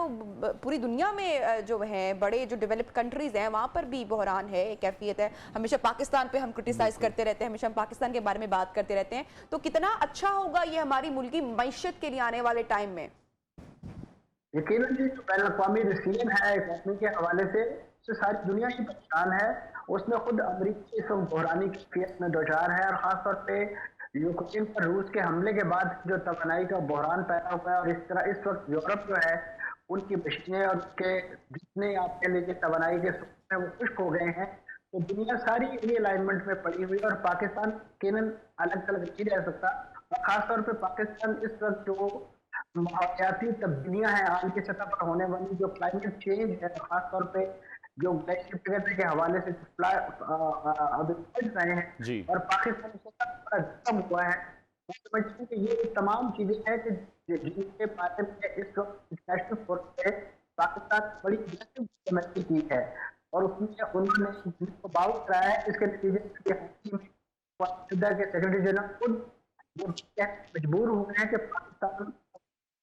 पूरी दुनिया में जो है बड़े जो डेवलप्ड कंट्रीज हैं वहाँ पर भी बहरान है, कैफियत है। हमेशा पाकिस्तान पे हम क्रिटिसाइज करते रहते हैं, हमेशा हम पाकिस्तान के बारे में बात करते रहते हैं, तो कितना अच्छा होगा ये हमारी मुल्की मईशत के लिए आने वाले टाइम में? यकीनन जी, जो बैन अक़वामी रिसीजन है इकॉनमी के हवाले से सारी दुनिया ही परेशान है, उसमें खुद अमरीका इस वक्त बहरानी कैफियत में दोचार है और खासतौर पे यूक्रेन पर रूस के हमले के बाद जो तवानाई का बहरान पैदा हुआ है और इस तरह इस वक्त यूरोप जो है उनकी मशीनें और उसके जितने आपके लिए तवानाई के सूत्र हैं वो खुश्क हो गए हैं, तो दुनिया सारी रीअलाइनमेंट में पड़ी हुई है और पाकिस्तान यकीनन अलग अलग नहीं रह सकता। और खासतौर पर पाकिस्तान इस वक्त जो माहौलियाती तब्दीलियां हैं आम की सतह पर होने वाली, जो क्लाइमेट चेंज है, खासतौर पे जो ग्लेशियर के हवाले से अभी बढ़ रहे हैं और पाकिस्तान खत्म हुआ है, समझते हैं कि ये तमाम चीजें हैं कि जिनके बारे में इस वक्त इंटरनेशनल फोरम पे पाकिस्तान बड़ी कमेटी की है और उसमें उन्होंने बाउट कराया है। इसके नतीजे के सेक्रेटरी जनरल खुद मजबूर हुए हैं कि पाकिस्तान।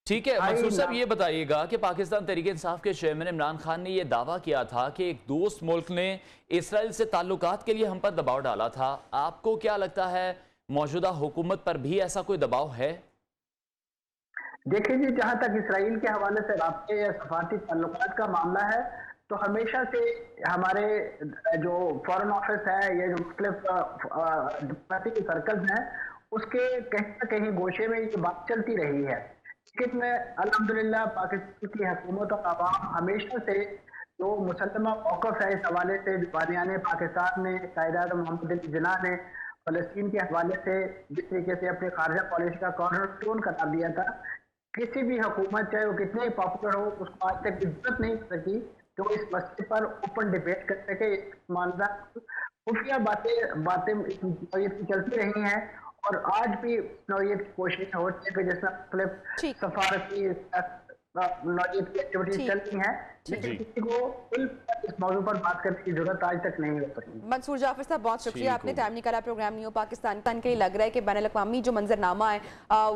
ठीक है मंसूर साहब, ये बताइएगा कि पाकिस्तान तहरीक इंसाफ के चेयरमैन इमरान खान ने यह दावा किया था कि एक दोस्त मुल्क ने इसराइल से ताल्लुकात के लिए हम पर दबाव डाला था। आपको क्या लगता है मौजूदा हुकूमत पर भी ऐसा कोई दबाव है? देखिए जी, जहां तक इसराइल के हवाले से राब्ते या सफारती ताल्लुकात का मामला है, तो हमेशा से हमारे जो फॉरेन ऑफिस है या जो मुख्तलिफ डिप्लोमेटिक सर्कल्स हैं, उसके कहीं ना कहीं गोशे में ये बात चलती रही है। लेकिन अल्हम्दुलिल्लाह पाकिस्तान की हुकूमत और आवाम हमेशा से जो मुसल्लमा मौक़िफ़ है इस हवाले से, बानियाने पाकिस्तान ने, कायदात मोहम्मद अली जिन्ना ने फ़लस्तीन के हवाले से जिस तरीके से अपने खारजा पॉलिसी का कॉर्नरस्टोन करार दिया था, किसी भी हुकूमत चाहे वो कितनी ही पॉपुलर हो, उसको आज तक इज्जत नहीं कर सकी कि वो इस मसले पर ओपन डिबेट कर सके। मानदा खुफिया बातें चलती रही हैं और आज भी नौयत की कोशिश होती है कि जैसा सफारती नौयत की एक्टिविटीज चलती हैं, लेकिन किसी को इस मौजूद पर बात करने की जरूरत आज तक नहीं हो सकी। मंसूर जाफर साहब, बहुत शुक्रिया, आपने टाइम निकाला प्रोग्राम न्यू पाकिस्तान के लिए। लग रहा है कि बैनुल अक़वामी जो मंजरनामा है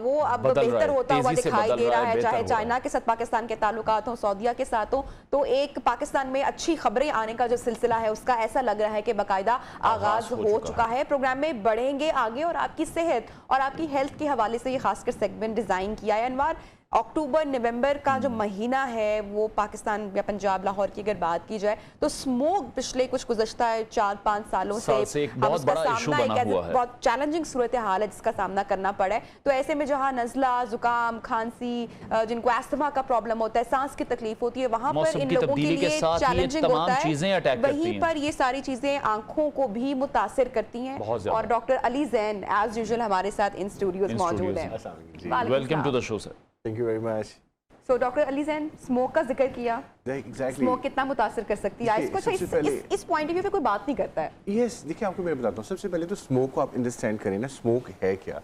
वो अब बेहतर होता हुआ दिखाई दे रहा है, चाहे चाइना के साथ पाकिस्तान के ताल्लुकात हों, सऊदीया के साथ हो, तो एक पाकिस्तान में अच्छी खबरें आने का जो सिलसिला है उसका ऐसा लग रहा है कि बाकायदा आगाज हो चुका है। प्रोग्राम में बढ़ेंगे आगे और आपकी सेहत और आपकी हेल्थ के हवाले से ये खासकर सेगमेंट डिजाइन किया है। अनवार, अक्टूबर नवंबर का जो महीना है वो पाकिस्तान या पंजाब लाहौर की अगर बात की जाए तो स्मोक पिछले कुछ गुज़श्ता 4-5 सालों से एक बहुत बड़ा इशू बना हुआ है, बहुत चैलेंजिंग सूरत हाल है जिसका सामना करना पड़ा है। तो ऐसे में जहाँ नज़ला, जुकाम, खांसी, जिनको अस्थमा का प्रॉब्लम होता है, सांस की तकलीफ होती है, वहाँ पर इन लोगों के लिए चैलेंजिंग होता है। वहीं पर ये सारी चीजें आंखों को भी मुतासिर करती हैं। और doctor Ali Jain as usual हमारे साथ इन स्टूडियोज मौजूद हैं। Welcome to the show sir. Thank you very much. So doctor Ali Jain, smoke का जिक्र किया, स्मोक कितना मुतासिर कर सकती है इसको, इस पॉइंट ऑफ व्यू पे कोई बात नहीं करता है। Yes, देखिए आपको मैं बताता हूँ। सबसे पहले तो स्मोक को आप अंडरस्टैंड करें ना, स्मोक है क्या।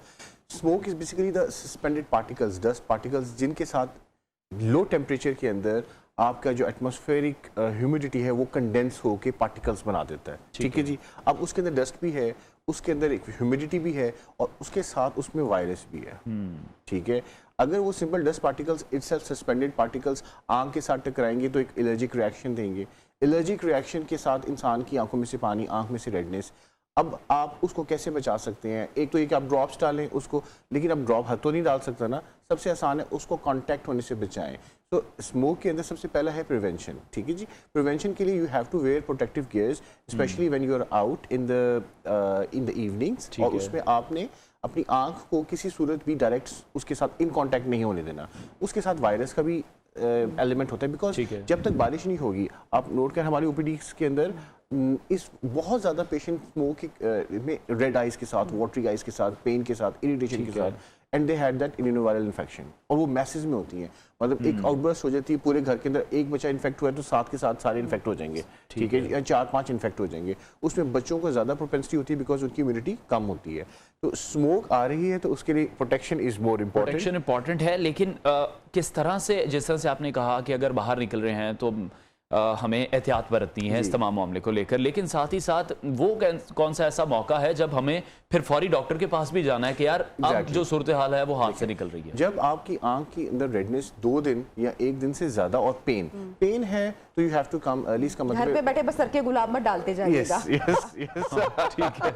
Smoke is basically the suspended particles, dust particles, जिनके साथ लो टेम्परेचर के अंदर आपका जो एटमॉस्फेरिक ह्यूमिडिटी है वो कंडेंस होकर पार्टिकल्स बना देता है। ठीक है जी। अब उसके अंदर डस्ट भी है, उसके अंदर एक ह्यूमिडिटी भी है और उसके साथ उसमें वायरस भी है। ठीक है। अगर वो simple dust particles itself suspended particles आंख के साथ टकराएंगे तो एक एलर्जिक रिएक्शन देंगे। एलर्जिक रिएक्शन के साथ इंसान की आंखों में से पानी, आंख में से रेडनेस। अब आप उसको कैसे बचा सकते हैं? एक तो ये कि आप ड्रॉप्स डालें उसको, लेकिन अब ड्रॉप हाथ तो नहीं डाल सकता ना, सबसे आसान है उसको कांटेक्ट होने से बचाएं। तो स्मोक के अंदर सबसे पहला है प्रिवेंशन। ठीक है जी। प्रिवेंशन के लिए you have to wear protective gears, specially when you are out in the evenings. और उसमें आपने अपनी आंख को किसी सूरत भी डायरेक्ट उसके साथ इन कांटेक्ट नहीं होने देना। उसके साथ वायरस का भी एलिमेंट होता है, बिकॉज जब तक बारिश नहीं होगी, आप नोट करें हमारी ओपीडीज के अंदर इस बहुत ज़्यादा पेशेंट स्मोक में रेड आइज के साथ, वाटरी आइज के साथ, पेन के साथ, इरिटेशन के साथ, and they had that immunoviral infection, और वो मैसेज में होती हैं। मतलब एक आउटबर्स्ट हो जाती है पूरे घर के अंदर, एक बच्चा इन्फेक्ट हुआ है तो साथ के साथ सारे इन्फेक्ट हो जाएंगे। ठीक है, या 4-5 इन्फेक्ट हो जाएंगे। उसमें बच्चों को ज़्यादा प्रोपेंसिटी होती है बिकॉज उनकी इम्यूनिटी कम होती है। तो स्मोक आ रही है तो उसके लिए protection is more important. Protection important है, लेकिन किस तरह से, जिस तरह से आपने कहा कि अगर बाहर निकल रहे हैं तो हमें एहतियात बरतनी है इस तमाम मामले को लेकर, लेकिन साथ ही साथ वो कौन सा ऐसा मौका है जब हमें फिर फौरी डॉक्टर के पास भी जाना है कि यार अब जो सूरत हाल है वो हाथ से निकल रही है। जब आपकी आंख के अंदर रेडनेस 2 दिन या 1 दिन से ज्यादा और पेन है तो you have to come early. इसका मतलब घर पे बैठे बस सर के गुलाब मत डालते जाइएगा। ठीक है,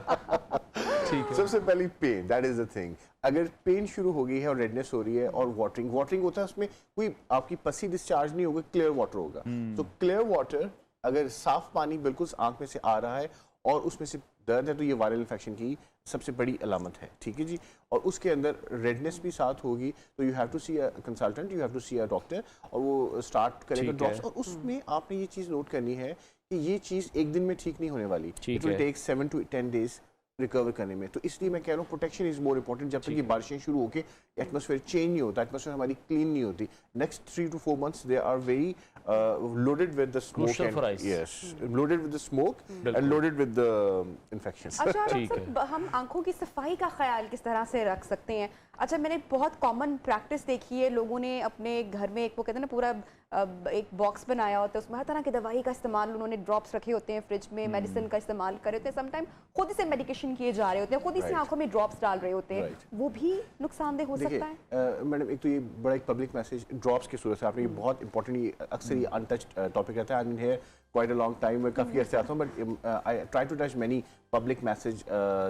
ठीक है। सबसे पहले pain, that is the thing. अगर पेन शुरू हो गई है और रेडनेस हो रही है और वाटरिंग होता है, उसमें कोई आपकी पसी डिस्चार्ज नहीं होगा, क्लियर वाटर होगा। तो क्लियर वाटर, अगर साफ पानी बिल्कुल आंख में से आ रहा है और उसमें से दर्द है तो ये वायरल इन्फेक्शन की सबसे बड़ी अलामत है। ठीक है जी। और उसके अंदर रेडनेस भी साथ होगी तो you have to see a consultant, you have to see a doctor, और वो स्टार्ट करेगा ड्रॉप्स। और उसमें आपने ये चीज़ नोट करनी है कि ये चीज़ एक दिन में ठीक नहीं होने वाली, it will take 7 to 10 days recover करने में। तो इसलिए मैं कह रहा हूँ प्रोटेक्शन इज मोर इंपॉर्टेंट। जब तक ये बारिशें शुरू होकर एटमॉस्फेयर चेंज नहीं होता, एटमॉस्फेयर हमारी क्लीन नहीं होती, next 3 to 4 months they are very loaded with the smoke and yes, loaded with the smoke and loaded with the infections। अच्छा, हम आंखों की सफाई का ख्याल किस तरह से रख सकते हैं? अच्छा, मैंने बहुत कॉमन प्रैक्टिस देखी है, लोगों ने अपने घर में एक वो कहते हैं ना पूरा एक बॉक्स बनाया होता है, उसमें हर तरह की दवाई का इस्तेमाल, उन्होंने ड्रॉप्स रखे होते हैं फ्रिज में, मेडिसिन का इस्तेमाल कर रहे होते हैं, समटाइम खुद ही से मेडिकेशन किए जा रहे होते हैं, खुद ही से आंखों में ड्रॉप्स डाल रहे होते हैं, वो भी नुकसानदेह हो सकता है। मैडम, एक तो ये बड़ा एक पब्लिक मैसेज ड्रॉप्स की सूरत से आपने, ये बहुत इंपॉर्टेंट, अक्सर ये अनटच्ड टॉपिक रहता है। I mean here quite a long time, मैं काफ़ी अर्से आता हूँ, but I try to touch many public message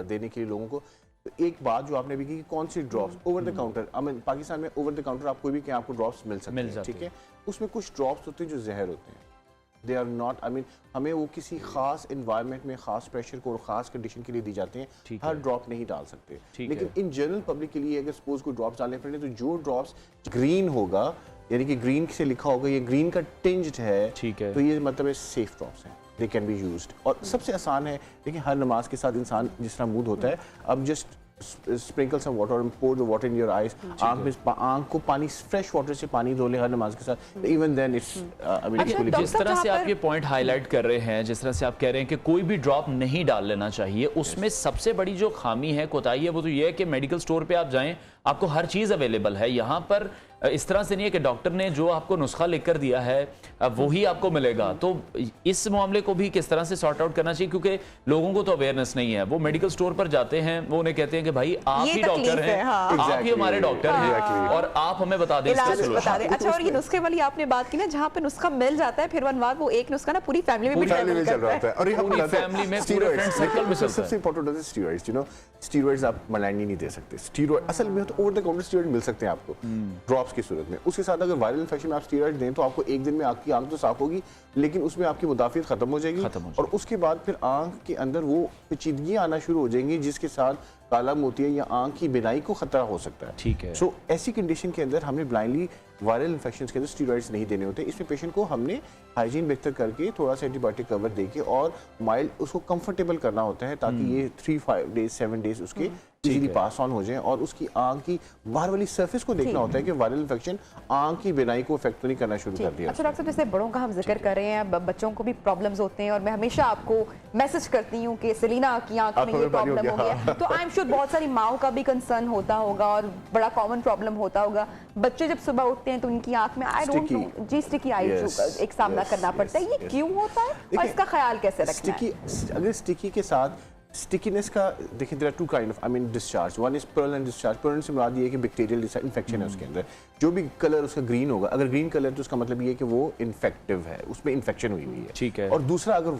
देने के लिए लोगों को तो एक बात जो आपने भी की कि कौन सी drops over the counter, Pakistan में ओवर द काउंटर आप कोई भी कहीं आपको ड्रॉप्स मिल सकते हैं, ठीक है, उसमें कुछ ड्रॉप्स होते हैं जो जहर होते हैं, दे आर नॉट, हमें वो किसी खास इन्वायरमेंट में खास प्रेशर को और खास कंडीशन के लिए दी जाते हैं, हर ड्रॉप नहीं डाल सकते, लेकिन इन जनरल पब्लिक के लिए अगर सपोज कोई ड्रॉप्स डालने पड़े तो जो ड्रॉप्स ग्रीन होगा, यानी कि ग्रीन से लिखा होगा ये ग्रीन का टिंज्ड है, ठीक है, तो ये मतलब है सेफ ड्रॉप्स हैं, दे कैन बी यूज्ड। और सबसे आसान है, देखिए हर नमाज के साथ इंसान जिस तरह मूड होता है, अब जस्ट स्प्रिंकल सम वाटर और pour the water in your eyes, आंख को पानी फ्रेश वाटर से पानी धो ले हर नमाज के साथ, इवन देन इट्स जिस तरह से आप ये पॉइंट हाईलाइट कर रहे हैं, जिस तरह से आप कह रहे हैं कि कोई भी ड्रॉप नहीं डाल लेना चाहिए, उसमें सबसे बड़ी जो खामी है, कोताही है, वो तो ये है कि मेडिकल स्टोर पे आप जाएं, आपको हर चीज़ अवेलेबल है। यहाँ पर इस तरह से नहीं है कि डॉक्टर ने जो आपको नुस्खा लिखकर दिया है वही आपको मिलेगा, तो इस मामले को भी किस तरह से सॉर्ट आउट करना चाहिए, क्योंकि लोगों को तो अवेयरनेस नहीं है। वो मेडिकल स्टोर पर जाते हैं, वो उन्हें कहते हैं कि भाई आप ही डॉक्टर हैं, आप ही हमारे डॉक्टर हैं और आप हमें बता दें। अच्छा, और ये नुस्खे वाली आपने बात की ना, जहाँ पे नुस्खा मिल जाता है, फिर अनवार वो एक नुस्खा ना पूरी फैमिली में चल रहा है, और पूरी फैमिली में पूरे फ्रेंड सर्कल में सबसे इंपॉर्टेंट होता है स्टीरॉइड्स। यू नो, स्टीरॉइड्स आप मलाइनी नहीं दे सकते, स्टीरॉइड असल में तो ओवर द काउंटर स्टीरॉइड मिल सकते हैं आपको ड्रॉप्स की सूरत में। उसके साथ अगर वायरल इन्फेक्शन में आप स्टीरॉइड दें तो आपको एक दिन में आपकी आंख तो साफ होगी, लेकिन उसमें आपकी मुदाफियत खत्म हो जाएगी और उसके बाद फिर आंख के अंदर वो पेचीदगी आना शुरू हो जाएंगी, जिसके साथ काला मोतिया या आंख की बिनाई को खतरा हो सकता है। ठीक है। सो ऐसी कंडीशन के अंदर हमने ब्लाइंडली वायरल इन्फेक्शन के अंदर स्टीरॉइड्स नहीं देने होते। इसमें पेशेंट को हमने हाइजीन बेहतर करके थोड़ा सा एंटीबायोटिक कवर देके और माइल्ड उसको कंफर्टेबल करना होता है, ताकि ये 3-5 डेज 7 डेज उसके इजीली पास ऑन हो जाए। और उसकी आंख की बाहर वाली सरफेस को देखना होता है कि वायरल इन्फेक्शन आंख की बिनाई को इफेक्ट तो नहीं करना शुरू कर दिया। अच्छा डॉक्टर, जैसे बड़ों का हम जिक्र कर रहे हैं, बच्चों को भी प्रॉब्लम्स होते हैं और मैं हमेशा आपको मैसेज करती हूँ कि सेलिना की आंख में ये प्रॉब्लम हो गया, तो आई एम श्योर बहुत सारी माओ का भी कंसर्न होता होगा और बड़ा कॉमन प्रॉब्लम होता होगा। बच्चे जब सुबह उठते हैं तो उनकी आंख में आई डोंट नो जी स्टिकी आई एक सामना करना पड़ता है, ये क्यों होता है और इसका ख्याल कैसे रखना है? अगर स्टिकी के साथ स्टिकीनेस का देखिए, there are two kind of discharge, one is pearl discharge. Pearl से मुराद ये है कि बैक्टीरियल इन्फेक्शन है उसके अंदर, जो भी कलर उसका ग्रीन होगा, अगर ग्रीन कलर तो उसका मतलब ये है कि वो इन्फेक्टिव है, उसमें इन्फेक्शन हुई है। ठीक है। और दूसरा अगर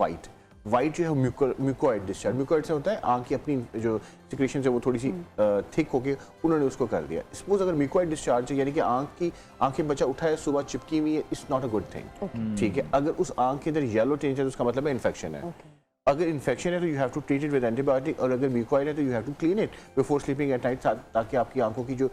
वाइट जो है म्यूकोइड डिस्चार्ज, म्यूकोइड से होता है आंख की अपनी जो सिक्रेशन है वो थोड़ी सी थिक होके उन्होंने उसको कर दिया। सपोज अगर म्यूकोइड डिस्चार्ज है, यानी कि आंखें बच्चा उठाए सुबह चिपकी हुई है, it's not a good thing. ठीक है। अगर उस आंख के अंदर येलो टिंज है तो उसका मतलब है इन्फेक्शन है। अगर इन्फेक्शन है तो you have to treat it with antibiotic, और अगर म्यूकोइड है तो you have to clean it before sleeping at night, ताकि आपकी आंखों की जो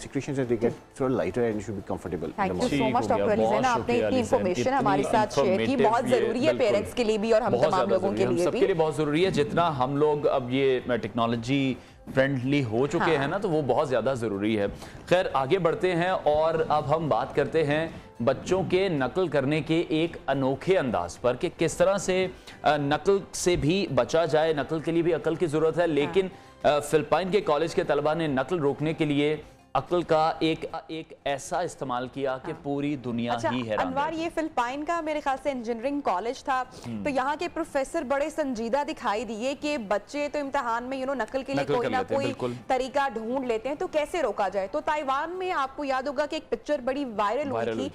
secretions they get sort of lighter and you should be comfortable. Thank you so much doctor Alizain, आपने इतनी इन्फॉर्मेशन हमारे साथ शेयर की, बहुत जरूरी है पेरेंट्स के लिए भी और हम तमाम लोगों के लिए भी, सबके लिए बहुत जरूरी है। जितना हम लोग अब ये टेक्नोलॉजी फ्रेंडली हो चुके हैं ना, तो वो बहुत ज़्यादा ज़रूरी है। खैर आगे बढ़ते हैं और अब हम बात करते हैं बच्चों के नकल करने के एक अनोखे अंदाज पर कि किस तरह से नकल से भी बचा जाए। नकल के लिए भी अकल की ज़रूरत है, लेकिन फिलिपाइन के कॉलेज के तलबा ने नकल रोकने के लिए अक्ल का एक ऐसा इस्तेमाल किया कि पूरी दुनिया ही हैरान। अनवार, ये फिलिपाइन का मेरे ख्याल से इंजीनियरिंग कॉलेज था, तो यहाँ के प्रोफेसर बड़े संजीदा दिखाई दिए कि बच्चे तो इम्तिहान में नकल के लिए कोई ना कोई तरीका ढूंढ लेते हैं, तो कैसे रोका जाए। तो ताइवान में आपको याद होगा कि एक पिक्चर बड़ी वायरल हुई थी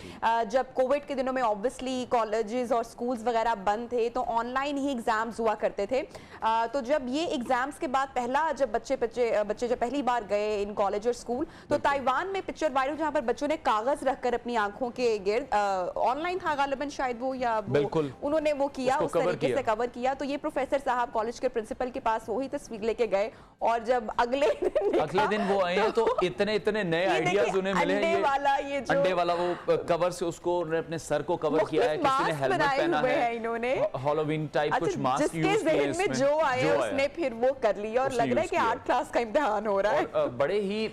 जब कोविड के दिनों में ऑब्वियसली कॉलेजेस और स्कूल्स वगैरह बंद थे, तो ऑनलाइन ही एग्जाम्स हुआ करते थे। तो जब ये एग्जाम्स के बाद जब बच्चे जब पहली बार गए इन कॉलेज और स्कूल, तो ताइवान में पिक्चर वायरल जहां पर बच्चों ने कागज रखकर अपनी आंखों के गिर्द, ऑनलाइन था गालिबन शायद वो, या उन्होंने वो किया, उस तरीके से कवर किया। तो ये प्रोफेसर साहब कॉलेज के प्रिंसिपल के पास वही तस्वीर लेके गए और जब अगले दिन वो आए हैं तो इतने नए आइडियाज उन्हें मिले हैं। अंडे वाला वो कवर से उसको अपने सर को कवर किया है, किसी ने हेलमेट पहना है, इन्होंने हैलोवीन टाइप कुछ मास्क यूज किया है इसमें, जो आए उसने फिर वो कर लिया और लग रहा है कि 8 क्लास का इम्तिहान हो रहा है। बड़े ही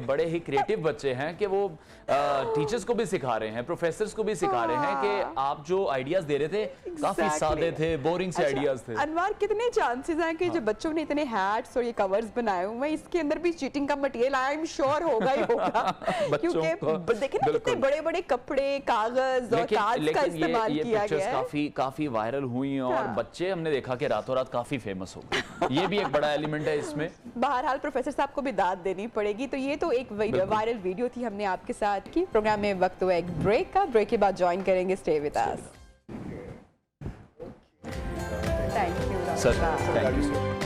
बड़े ही क्रिएटिव बच्चे हैं कि वो टीचर्स को भी सिखा रहे हैं, प्रोफेसर्स को भी सिखा रहे हैं कि आप जो आइडियाज दे रहे थे काफी सादे थे, बोरिंग से आइडियाज थे। अनवार, कितने चांसेस हैं कि जो बच्चों ने इतने हैट्स और ये कवर्स बनाए हुए हैं, इसके अंदर भी चीटिंग का मटेरियल आई एम श्योर होगा ही होगा, क्योंकि देखिए ना कितने बड़े-बड़े कपड़े, कागज और कार्ड्स का इस्तेमाल किया गया है। काफी वायरल हुई और बच्चे हमने देखा कि रातों रात काफी फेमस हो गए। ये भी एक बड़ा एलिमेंट है इसमें। बहरहाल प्रोफेसर साहब को भी दाद देनी पड़ेगी। तो ये तो एक वायरल वीडियो थी हमने आपके साथ की। प्रोग्राम में वक्त हुआ एक ब्रेक का, ब्रेक के बाद ज्वाइन करेंगे। Stay with us. Thank you sir.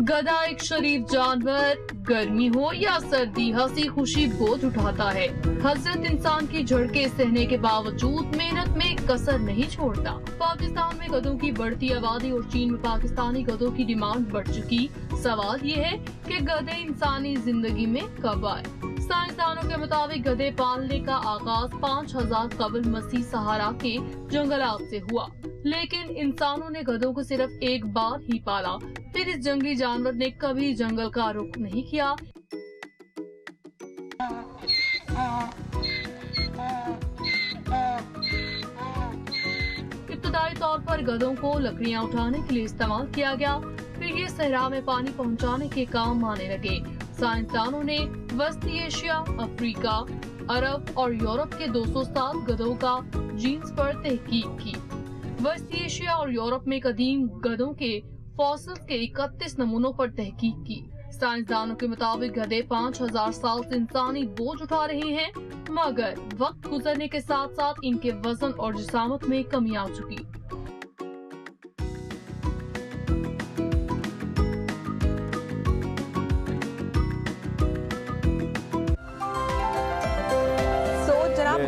गधा एक शरीफ जानवर, गर्मी हो या सर्दी हंसी खुशी बोझ उठाता है। हजरत इंसान की झड़के सहने के बावजूद मेहनत में कसर नहीं छोड़ता। पाकिस्तान में गधों की बढ़ती आबादी और चीन में पाकिस्तानी गधों की डिमांड बढ़ चुकी। सवाल ये है कि गधे इंसानी जिंदगी में कब आए। साइंसदानों के मुताबिक गधे पालने का आगाज 5000 कबल मसीह सहारा के जंगलात से हुआ, लेकिन इंसानों ने गधों को सिर्फ एक बार ही पाला। फिर इस जंगली जानवर ने कभी जंगल का रुख नहीं किया। इब्तदाई तौर पर गधों को लकड़ियां उठाने के लिए इस्तेमाल किया गया, फिर ये सहरा में पानी पहुंचाने के काम आने लगे। साइंसदानों ने वस्ती एशिया, अफ्रीका, अरब और यूरोप के 207 गधों का जीन्स पर तहकीक की। वस्ती एशिया और यूरोप में कदीम गधों के फॉसिल्स के 31 नमूनों पर तहकीक की। साइंसदानों के मुताबिक गधे 5000 साल से इंसानी बोझ उठा रहे हैं, मगर वक्त गुजरने के साथ साथ इनके वजन और जिसामत में कमी आ चुकी।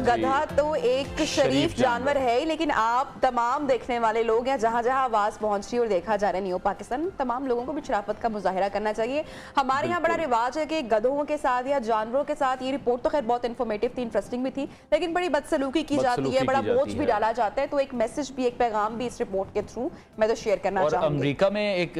गधा तो एक शरीफ जानवर है, लेकिन आप तमाम देखने वाले लोग या जहां जहां आवाज पहुंच रही और देखा जा रहा है न्यू पाकिस्तान, तमाम लोगों को भी शराफत का मुजाहिरा करना चाहिए। हमारे यहाँ बड़ा रिवाज है कि गधों के साथ या जानवरों के साथ, ये रिपोर्ट तो खैर बहुत इन्फॉर्मेटिव थी, इंटरेस्टिंग भी थी, लेकिन बड़ी बदसलूकी की जाती है, बड़ा बोझ भी डाला जाता है। तो एक मैसेज भी, एक पैगाम भी इस रिपोर्ट के थ्रू मैं तो शेयर करना चाहूंगी। अमेरिका में एक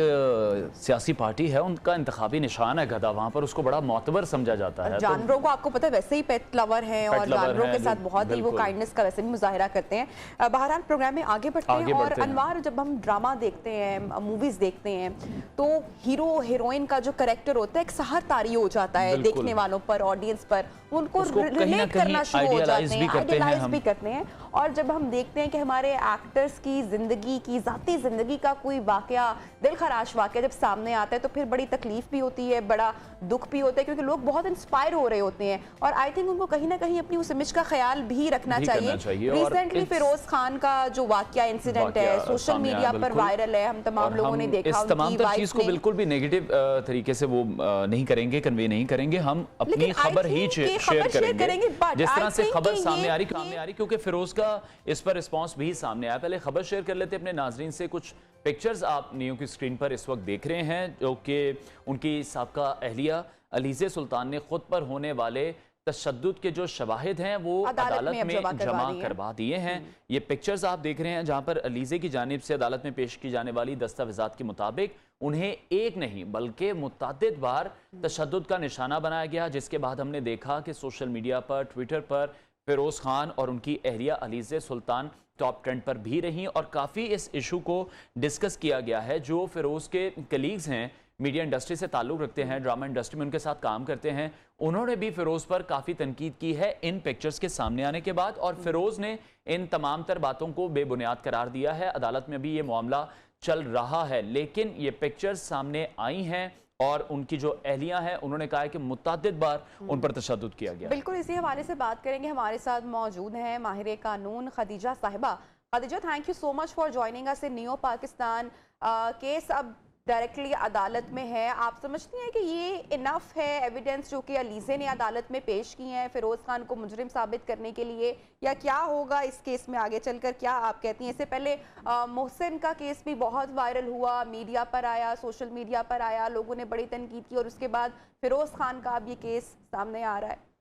सियासी पार्टी है, उनका इंतखाबी निशान है गधा, वहां पर उसको बड़ा मोतबर समझा जाता है। जानवरों को आपको पता है वैसे ही पेट लवर है और जानवरों के साथ बहुत ही वो काइंडनेस का वैसे भी मुजाहिरा करते हैं। बहरहाल प्रोग्राम में आगे बढ़ते हैं और अनवार, जब हम ड्रामा देखते हैं, मूवीज देखते हैं, तो हीरो हीरोइन का जो कैरेक्टर होता है एक सहर तारी हो जाता है देखने वालों पर, ऑडियंस पर, उनको रिलेट करना शुरू हो जाते हैं, आइडियलाइज भी करते हैं। और जब हम देखते हैं कि हमारे एक्टर्स की जिंदगी की, जाती जिंदगी का कोई वाकया, दिल खराश वाकया जब सामने आता है, तो फिर बड़ी तकलीफ भी होती है, बड़ा दुख भी होता है, क्योंकि लोग बहुत इंस्पायर हो रहे होते हैं और आई थिंक उनको कहीं ना कहीं अपनी उस इमेज का ख्याल भी रखना चाहिए। रिसेंटली फिरोज खान का जो वाकया इंसिडेंट है सोशल मीडिया पर वायरल है, हम तमाम लोगों ने देखा। इस तमाम चीज को बिल्कुल भी नेगेटिव तरीके से वो नहीं करेंगे, कन्वे नहीं करेंगे, हम अपनी खबर ही शेयर करेंगे जिस तरह से खबर सामने आ रही, क्योंकि फिरोज का इस पर रिस्पांस भी सामने आया। पहले खबर शेयर कर लेते हैं अपने नाजरीन से। कुछ पिक्चर्स आप नियो की स्क्रीन पर इस वक्त देख रहे हैं, जो कि उनकी साबका अहलिया अलीज़े सुल्तान ने खुद पर होने वाले तशद्दुद के जो शवाहिद हैं वो अदालत में जमा करवा दिए हैं। ये पिक्चर्स आप देख रहे हैं जहां पर अलीज़े की जानिब से अदालत में पेश की जाने वाली दस्तावेजात के मुताबिक उन्हें एक नहीं बल्कि मुतअद्दिद बार तशद्दुद का निशाना बनाया गया, जिसके बाद हमने देखा कि सोशल मीडिया पर, ट्विटर पर फिरोज खान और उनकी अहलिया अलीज़े सुल्तान टॉप ट्रेंड पर भी रहीं और काफ़ी इस इशू को डिस्कस किया गया है। जो फिरोज के कलीग्स हैं, मीडिया इंडस्ट्री से ताल्लुक़ रखते हैं, ड्रामा इंडस्ट्री में उनके साथ काम करते हैं, उन्होंने भी फिरोज़ पर काफ़ी तनकीद की है इन पिक्चर्स के सामने आने के बाद, और फिरोज़ ने इन तमाम तर बातों को बेबुनियाद करार दिया है। अदालत में भी ये मामला चल रहा है, लेकिन ये पिक्चर्स सामने आई हैं और उनकी जो अहलियां हैं उन्होंने कहा है कि मुतअद्दिद बार उन पर तशद्दुद किया गया। बिल्कुल इसी हवाले से बात करेंगे। हमारे साथ मौजूद हैं माहिर कानून खदीजा साहिबा। Khadija, thank you so much for joining us in new Pakistan. Case अब डायरेक्टली अदालत में है, आप समझती हैं कि ये इनफ है एविडेंस जो कि अलीज़े ने अदालत में पेश की हैं फिरोज खान को मुजरिम साबित करने के लिए, या क्या होगा इस केस में आगे चलकर, क्या आप कहती हैं? इससे पहले मोहसिन का केस भी बहुत वायरल हुआ, मीडिया पर आया, सोशल मीडिया पर आया, लोगों ने बड़ी तनकीद की, और उसके बाद फिरोज खान का अब ये केस सामने आ रहा है।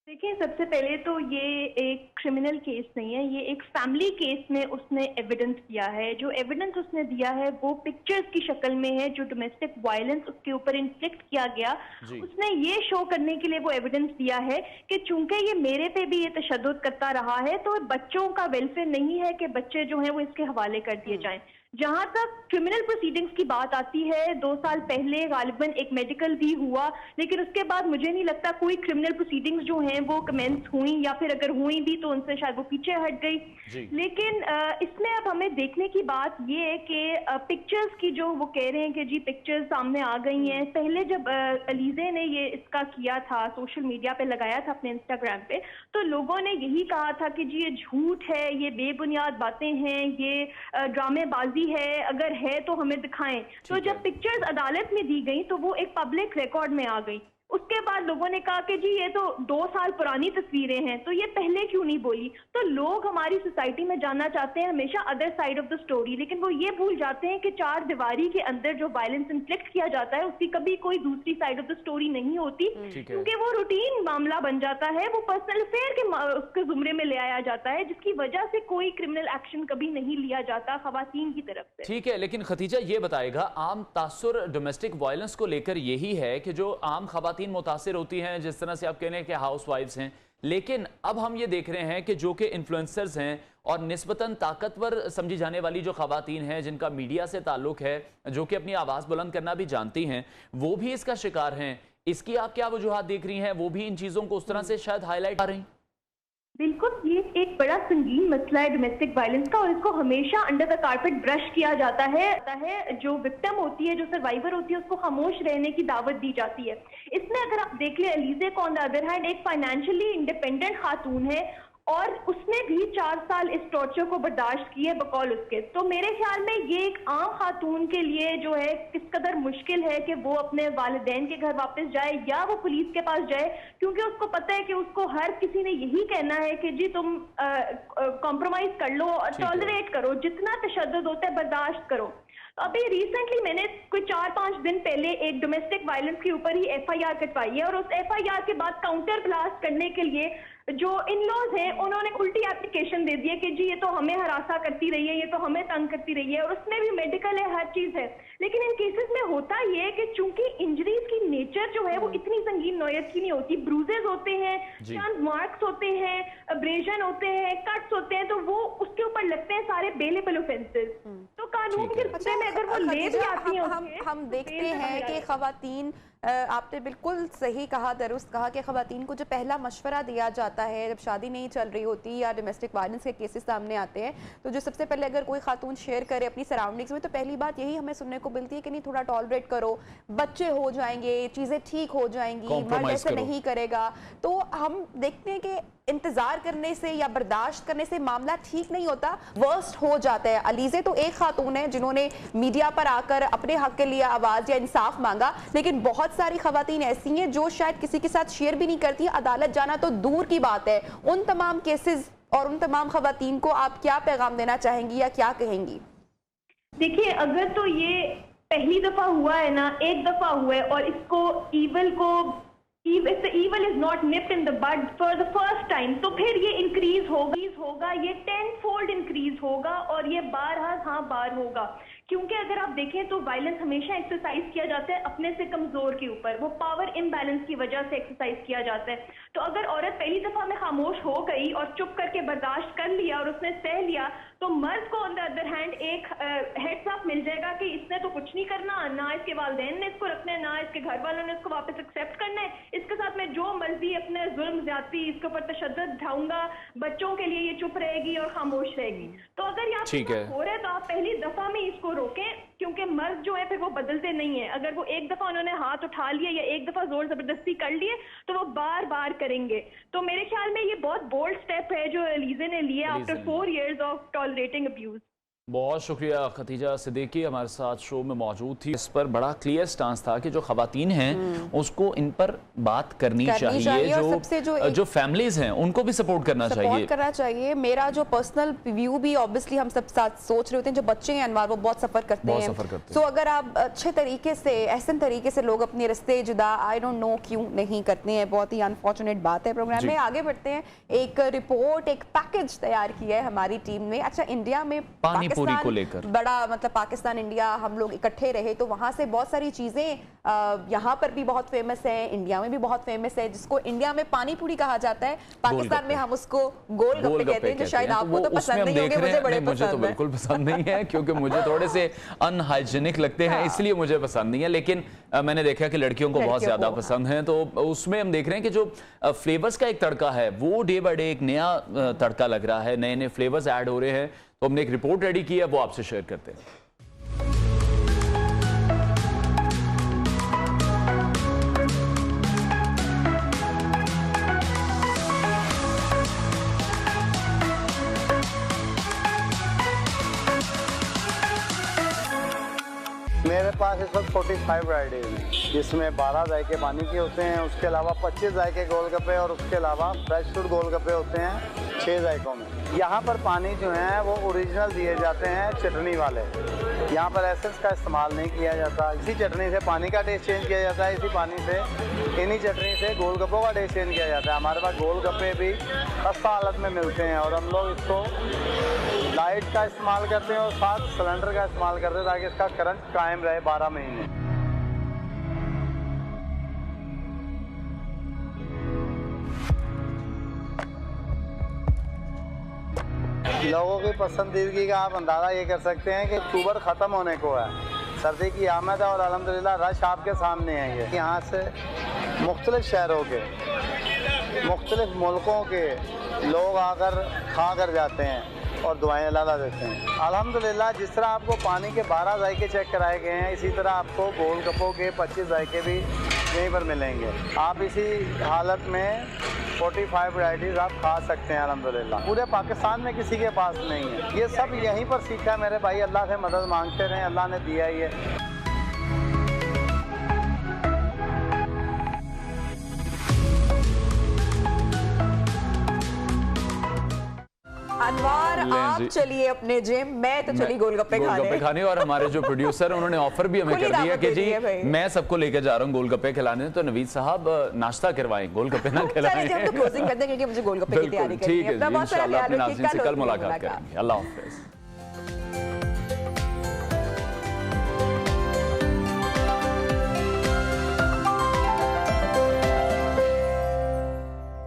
देखिए, सबसे पहले तो ये एक क्रिमिनल केस नहीं है, ये एक फैमिली केस में उसने एविडेंस दिया है। जो एविडेंस उसने दिया है वो पिक्चर्स की शक्ल में है, जो डोमेस्टिक वायलेंस उसके ऊपर इन्फ्लिक्ट किया गया, उसने ये शो करने के लिए वो एविडेंस दिया है कि चूंकि ये मेरे पे भी ये तशद्दुद करता रहा है, तो बच्चों का वेलफेयर नहीं है कि बच्चे जो हैं वो इसके हवाले कर दिए जाएं। जहां तक क्रिमिनल प्रोसीडिंग्स की बात आती है, 2 साल पहले गालिबन एक मेडिकल भी हुआ, लेकिन उसके बाद मुझे नहीं लगता कोई क्रिमिनल प्रोसीडिंग्स जो हैं वो कमेंस हुई, या फिर अगर हुई भी तो उनसे शायद वो पीछे हट गई। लेकिन इसमें अब हमें देखने की बात ये है कि पिक्चर्स की जो वो कह रहे हैं कि जी पिक्चर्स सामने आ गई हैं। पहले जब अलीज़े ने ये इसका किया था, सोशल मीडिया पे लगाया था अपने इंस्टाग्राम पे, तो लोगों ने यही कहा था कि जी ये झूठ है, ये बेबुनियाद बातें हैं, ये ड्रामेबाजी शादी है, अगर है तो हमें दिखाएं। तो जब पिक्चर्स अदालत में दी गई तो वो एक पब्लिक रिकॉर्ड में आ गई। उसके बाद लोगों ने कहा कि जी ये तो 2 साल पुरानी तस्वीरें हैं, तो ये पहले क्यों नहीं बोली। तो लोग हमारी सोसाइटी में जानना चाहते हैं हमेशा other side of the story, लेकिन वो ये भूल जाते हैं कि 4 दीवारी के अंदर जो वायलेंस इन्फ्लिक्ट किया जाता है उसकी कभी कोई दूसरी साइड ऑफ द स्टोरी नहीं होती, क्योंकि वो रूटीन मामला बन जाता है, वो पर्सनल अफेयर के उसके जुमरे में ले आया जाता है, जिसकी वजह से कोई क्रिमिनल एक्शन कभी नहीं लिया जाता खवातीन की तरफ से। ठीक है, लेकिन खतीजा ये बताएगा, आम तासुर डोमेस्टिक वायलेंस को लेकर यही है कि जो आम खवातीन मुतासिर होती हैं, जिस तरह से आप कह रहे हैं कि हाउस वाइफ्स हैं, लेकिन अब हम ये देख रहे हैं कि जो कि इन्फ्लुएंसर्स हैं और निस्बतन ताकतवर समझी जाने वाली जो खवातीन हैं जिनका मीडिया से ताल्लुक है, जो कि अपनी आवाज़ बुलंद करना भी जानती हैं, वो भी इसका शिकार हैं। इसकी आप क्या वजूहात देख रही हैं? वो भी इन चीज़ों को उस तरह से शायद हाईलाइट आ रही हैं? बिल्कुल, ये एक बड़ा संगीन मसला है डोमेस्टिक वायलेंस का, और इसको हमेशा अंडर द कारपेट ब्रश किया जाता है। जो विक्टिम होती है, जो सर्वाइवर होती है, उसको खामोश रहने की दावत दी जाती है। इसमें अगर आप देख लें, अलीज़े को ऑन द अदर हैंड एक फाइनेंशियली इंडिपेंडेंट खातून है और उसने भी 4 साल इस टॉर्चर को बर्दाश्त किए बकौल उसके। तो मेरे ख्याल में ये एक आम खातून के लिए जो है किस कदर मुश्किल है कि वो अपने वालिदैन के घर वापस जाए या वो पुलिस के पास जाए, क्योंकि उसको पता है कि उसको हर किसी ने यही कहना है कि जी तुम कॉम्प्रोमाइज कर लो और टॉलरेट करो, जितना तशद्दुद होता है बर्दाश्त करो। अभी रिसेंटली मैंने कोई 4-5 दिन पहले एक डोमेस्टिक वायलेंस के ऊपर ही FIR कटवाई है, और उस FIR के बाद काउंटर ब्लास्ट करने के लिए जो इन-लॉज हैं उन्होंने उल्टी एप्लीकेशन दे दी है कि जी ये तो हमें हरासा करती रही है, ये तो हमें तंग करती रही है, और उसमें भी मेडिकल है, हर चीज है। लेकिन इन केसेस में होता ये है कि चूंकि इंजरीज की नेचर जो है वो इतनी संगीन नौयत की नहीं होती, ब्रूजेस होते हैं, चंद मार्क्स होते हैं, अब्रेजन होते हैं, कट्स होते हैं, तो वो उसके ऊपर लगते हैं सारे बेलेबल ऑफेंसेस। तो कानून के रुतबे में अगर वो ले भी आती हैं, हम देखते हैं कि खवातीन, आपने बिल्कुल सही कहा, दुरुस्त कहा कि खवातीन को जो पहला मशवरा दिया जाता है जब शादी नहीं चल रही होती या डोमेस्टिक वायलेंस के केसेस सामने आते हैं, तो जो सबसे पहले अगर कोई खातून शेयर करे अपनी सराउंडिंग्स में, तो पहली बात यही हमें सुनने को मिलती है कि नहीं थोड़ा टॉलरेट करो, बच्चे हो जाएंगे, चीज़ें ठीक हो जाएंगी, मर्द ऐसे नहीं करेगा। तो हम देखते हैं कि इंतजार करने से या बर्दाश्त करने से मामला ठीक नहीं होता, वर्स्ट हो जाता है। अलीज़े तो एक खातून है जिन्होंने मीडिया पर आकर अपने हक के लिए आवाज़ या इंसाफ मांगा, लेकिन बहुत सारी खवातीन ऐसी हैं जो शायद किसी के साथ शेयर भी नहीं करती, अदालत जाना तो दूर की बात है। उन तमाम केसेस और उन तमाम खवातीन को आप क्या पैगाम देना चाहेंगी या क्या कहेंगी? देखिए, अगर तो ये पहली दफा हुआ है ना, एक दफा हुआ है, और इसको ईवल को if the evil is not nipped in the bud for the first time, तो फिर ये इंक्रीज होगा, ये 10-fold इंक्रीज होगा, और ये बार होगा। क्योंकि अगर आप देखें तो वायलेंस हमेशा एक्सरसाइज किया जाता है अपने से कमजोर के ऊपर, वो पावर इम्बैलेंस की वजह से एक्सरसाइज किया जाता है। तो अगर औरत पहली दफा में खामोश हो गई और चुप करके बर्दाश्त कर लिया और उसने सह लिया, तो मर्द को ऑन द अदर हैंड एक हेड्स अप मिल जाएगा कि इसने तो कुछ नहीं करना, ना इसके वालिदैन ने इसको रखना है, ना इसके घर वालों ने इसको वापस एक्सेप्ट करना है, इसके साथ मैं जो मर्जी अपने जुल्म ज्यादती इसके ऊपर तशद्दुद ढाऊंगा, बच्चों के लिए ये चुप रहेगी और खामोश रहेगी। तो अगर ये हो रहा है तो आप पहली दफा में इसको रोकें, क्योंकि मर्द जो है फिर वो बदलते नहीं है। अगर वो एक दफा उन्होंने हाथ उठा लिया या एक दफा जोर जबरदस्ती कर लिए तो वो बार बार करेंगे। तो मेरे ख्याल में ये बहुत बोल्ड स्टेप है जो अलीज़े ने लिया after 4 years of tolerating abuse. बहुत शुक्रिया खतीजा सिद्दीकी हमारे साथ शो में मौजूद थी। इस पर बड़ा क्लियर स्टांस था कि जो खवातीन हैं उसको इन पर बात करनी चाहिए, जो फैमिलीज हैं उनको भी सपोर्ट करना चाहिए। मेरा जो पर्सनल व्यू भी ऑब्वियसली हम सब साथ सोच रहे होते हैं, जो बच्चे हैं अनवार वो बहुत सफर करते हैं। तो अगर आप अच्छे तरीके से, एहसन तरीके से लोग अपने रिश्ते जुदा, आई डोंट नो क्यों नहीं करते हैं, बहुत ही अनफॉर्चुनेट बात है। प्रोग्राम में आगे बढ़ते हैं। एक रिपोर्ट, एक पैकेज तैयार किया है हमारी टीम ने। अच्छा, इंडिया में को लेकर बड़ा मतलब पाकिस्तान इंडिया हम लोग इकट्ठे रहे तो वहां से बहुत सारी चीजें यहाँ पर भी बहुत फेमस है, इंडिया में भी बहुत फेमस है, जिसको इंडिया में पानी पूरी कहा जाता है, पाकिस्तान में हम उसको गोलगप्पे कहते हैं, जो शायद आपको तो पसंद नहीं होंगे, मुझे बड़े पसंद है। मुझे तो बिल्कुल पसंद नहीं है क्योंकि मुझे थोड़े से अनहाइजीनिक लगते हैं, इसलिए मुझे पसंद नहीं है। लेकिन मैंने देखा कि लड़कियों को बहुत ज्यादा पसंद है, तो उसमें हम देख रहे हैं कि जो फ्लेवर्स का एक तड़का है वो डे बाय डे एक नया तड़का लग रहा है, नए नए फ्लेवर्स ऐड हो रहे हैं। तो हमने एक रिपोर्ट रेडी की है, वो आपसे शेयर करते हैं। पास इस वक्त 45 वैरायटीज हैं, जिसमें 12 जायके पानी के होते हैं, उसके अलावा 25 जायके गोलगप्पे और उसके अलावा फ्रेश फ्रूट गोलगप्पे होते हैं 6 जायकों में। यहाँ पर पानी जो है वो ओरिजिनल दिए जाते हैं चटनी वाले, यहाँ पर एसेंस का इस्तेमाल नहीं किया जाता। इसी चटनी से पानी का टेस्ट चेंज किया जाता है, इसी पानी से इन्हीं चटनी से गोलगप्पों का टेस्ट चेंज किया जाता है। हमारे पास गोलगप्पे भी सस्ता हालत में मिलते हैं और हम लोग इसको लाइट का इस्तेमाल करते हैं और साथ सिलेंडर का इस्तेमाल करते हैं ताकि इसका करंट कायम रहे 12 महीने। लोगों की पसंदीदगी का आप अंदाज़ा ये कर सकते हैं कि अक्टूबर ख़त्म होने को है, सर्दी की आमद है और अल्हम्दुलिल्लाह रश आपके सामने है। ये यहाँ से मुख्तलिफ शहरों के, मुख्तलिफ मुल्कों के लोग आकर खा कर जाते हैं और दुआएं लाला देते हैं। अल्हम्दुलिल्लाह जिस तरह आपको पानी के 12 जायके चेक कराए गए हैं, इसी तरह आपको गोलगप्पों के 25 जायके भी यहीं पर मिलेंगे। आप इसी हालत में 45 वैरायटीज़ आप खा सकते हैं अल्हम्दुलिल्लाह। पूरे पाकिस्तान में किसी के पास नहीं है, ये सब यहीं पर सीखा है मेरे भाई। अल्लाह से मदद मांगते रहें, अल्लाह ने दिया ही है। अनवार आप चलिए अपने जिम, मैं तो चली गोलगप्पे खाने। और हमारे जो प्रोड्यूसर उन्होंने ऑफर भी हमें कर दिया कि जी मैं सबको लेकर जा रहा हूँ गोलगप्पे खिलाने, तो नवीद साहब नाश्ता करवाएं, गोलगप्पे ना खिलाएं। हम तो क्लोजिंग कर देंगे क्योंकि मुझे गोलगप्पे की तैयारी करनी है। ठीक है, इंशाल्लाह अपने नाज़रीन से कल मुलाकात करेंगे। अल्लाह हाफ़िज़।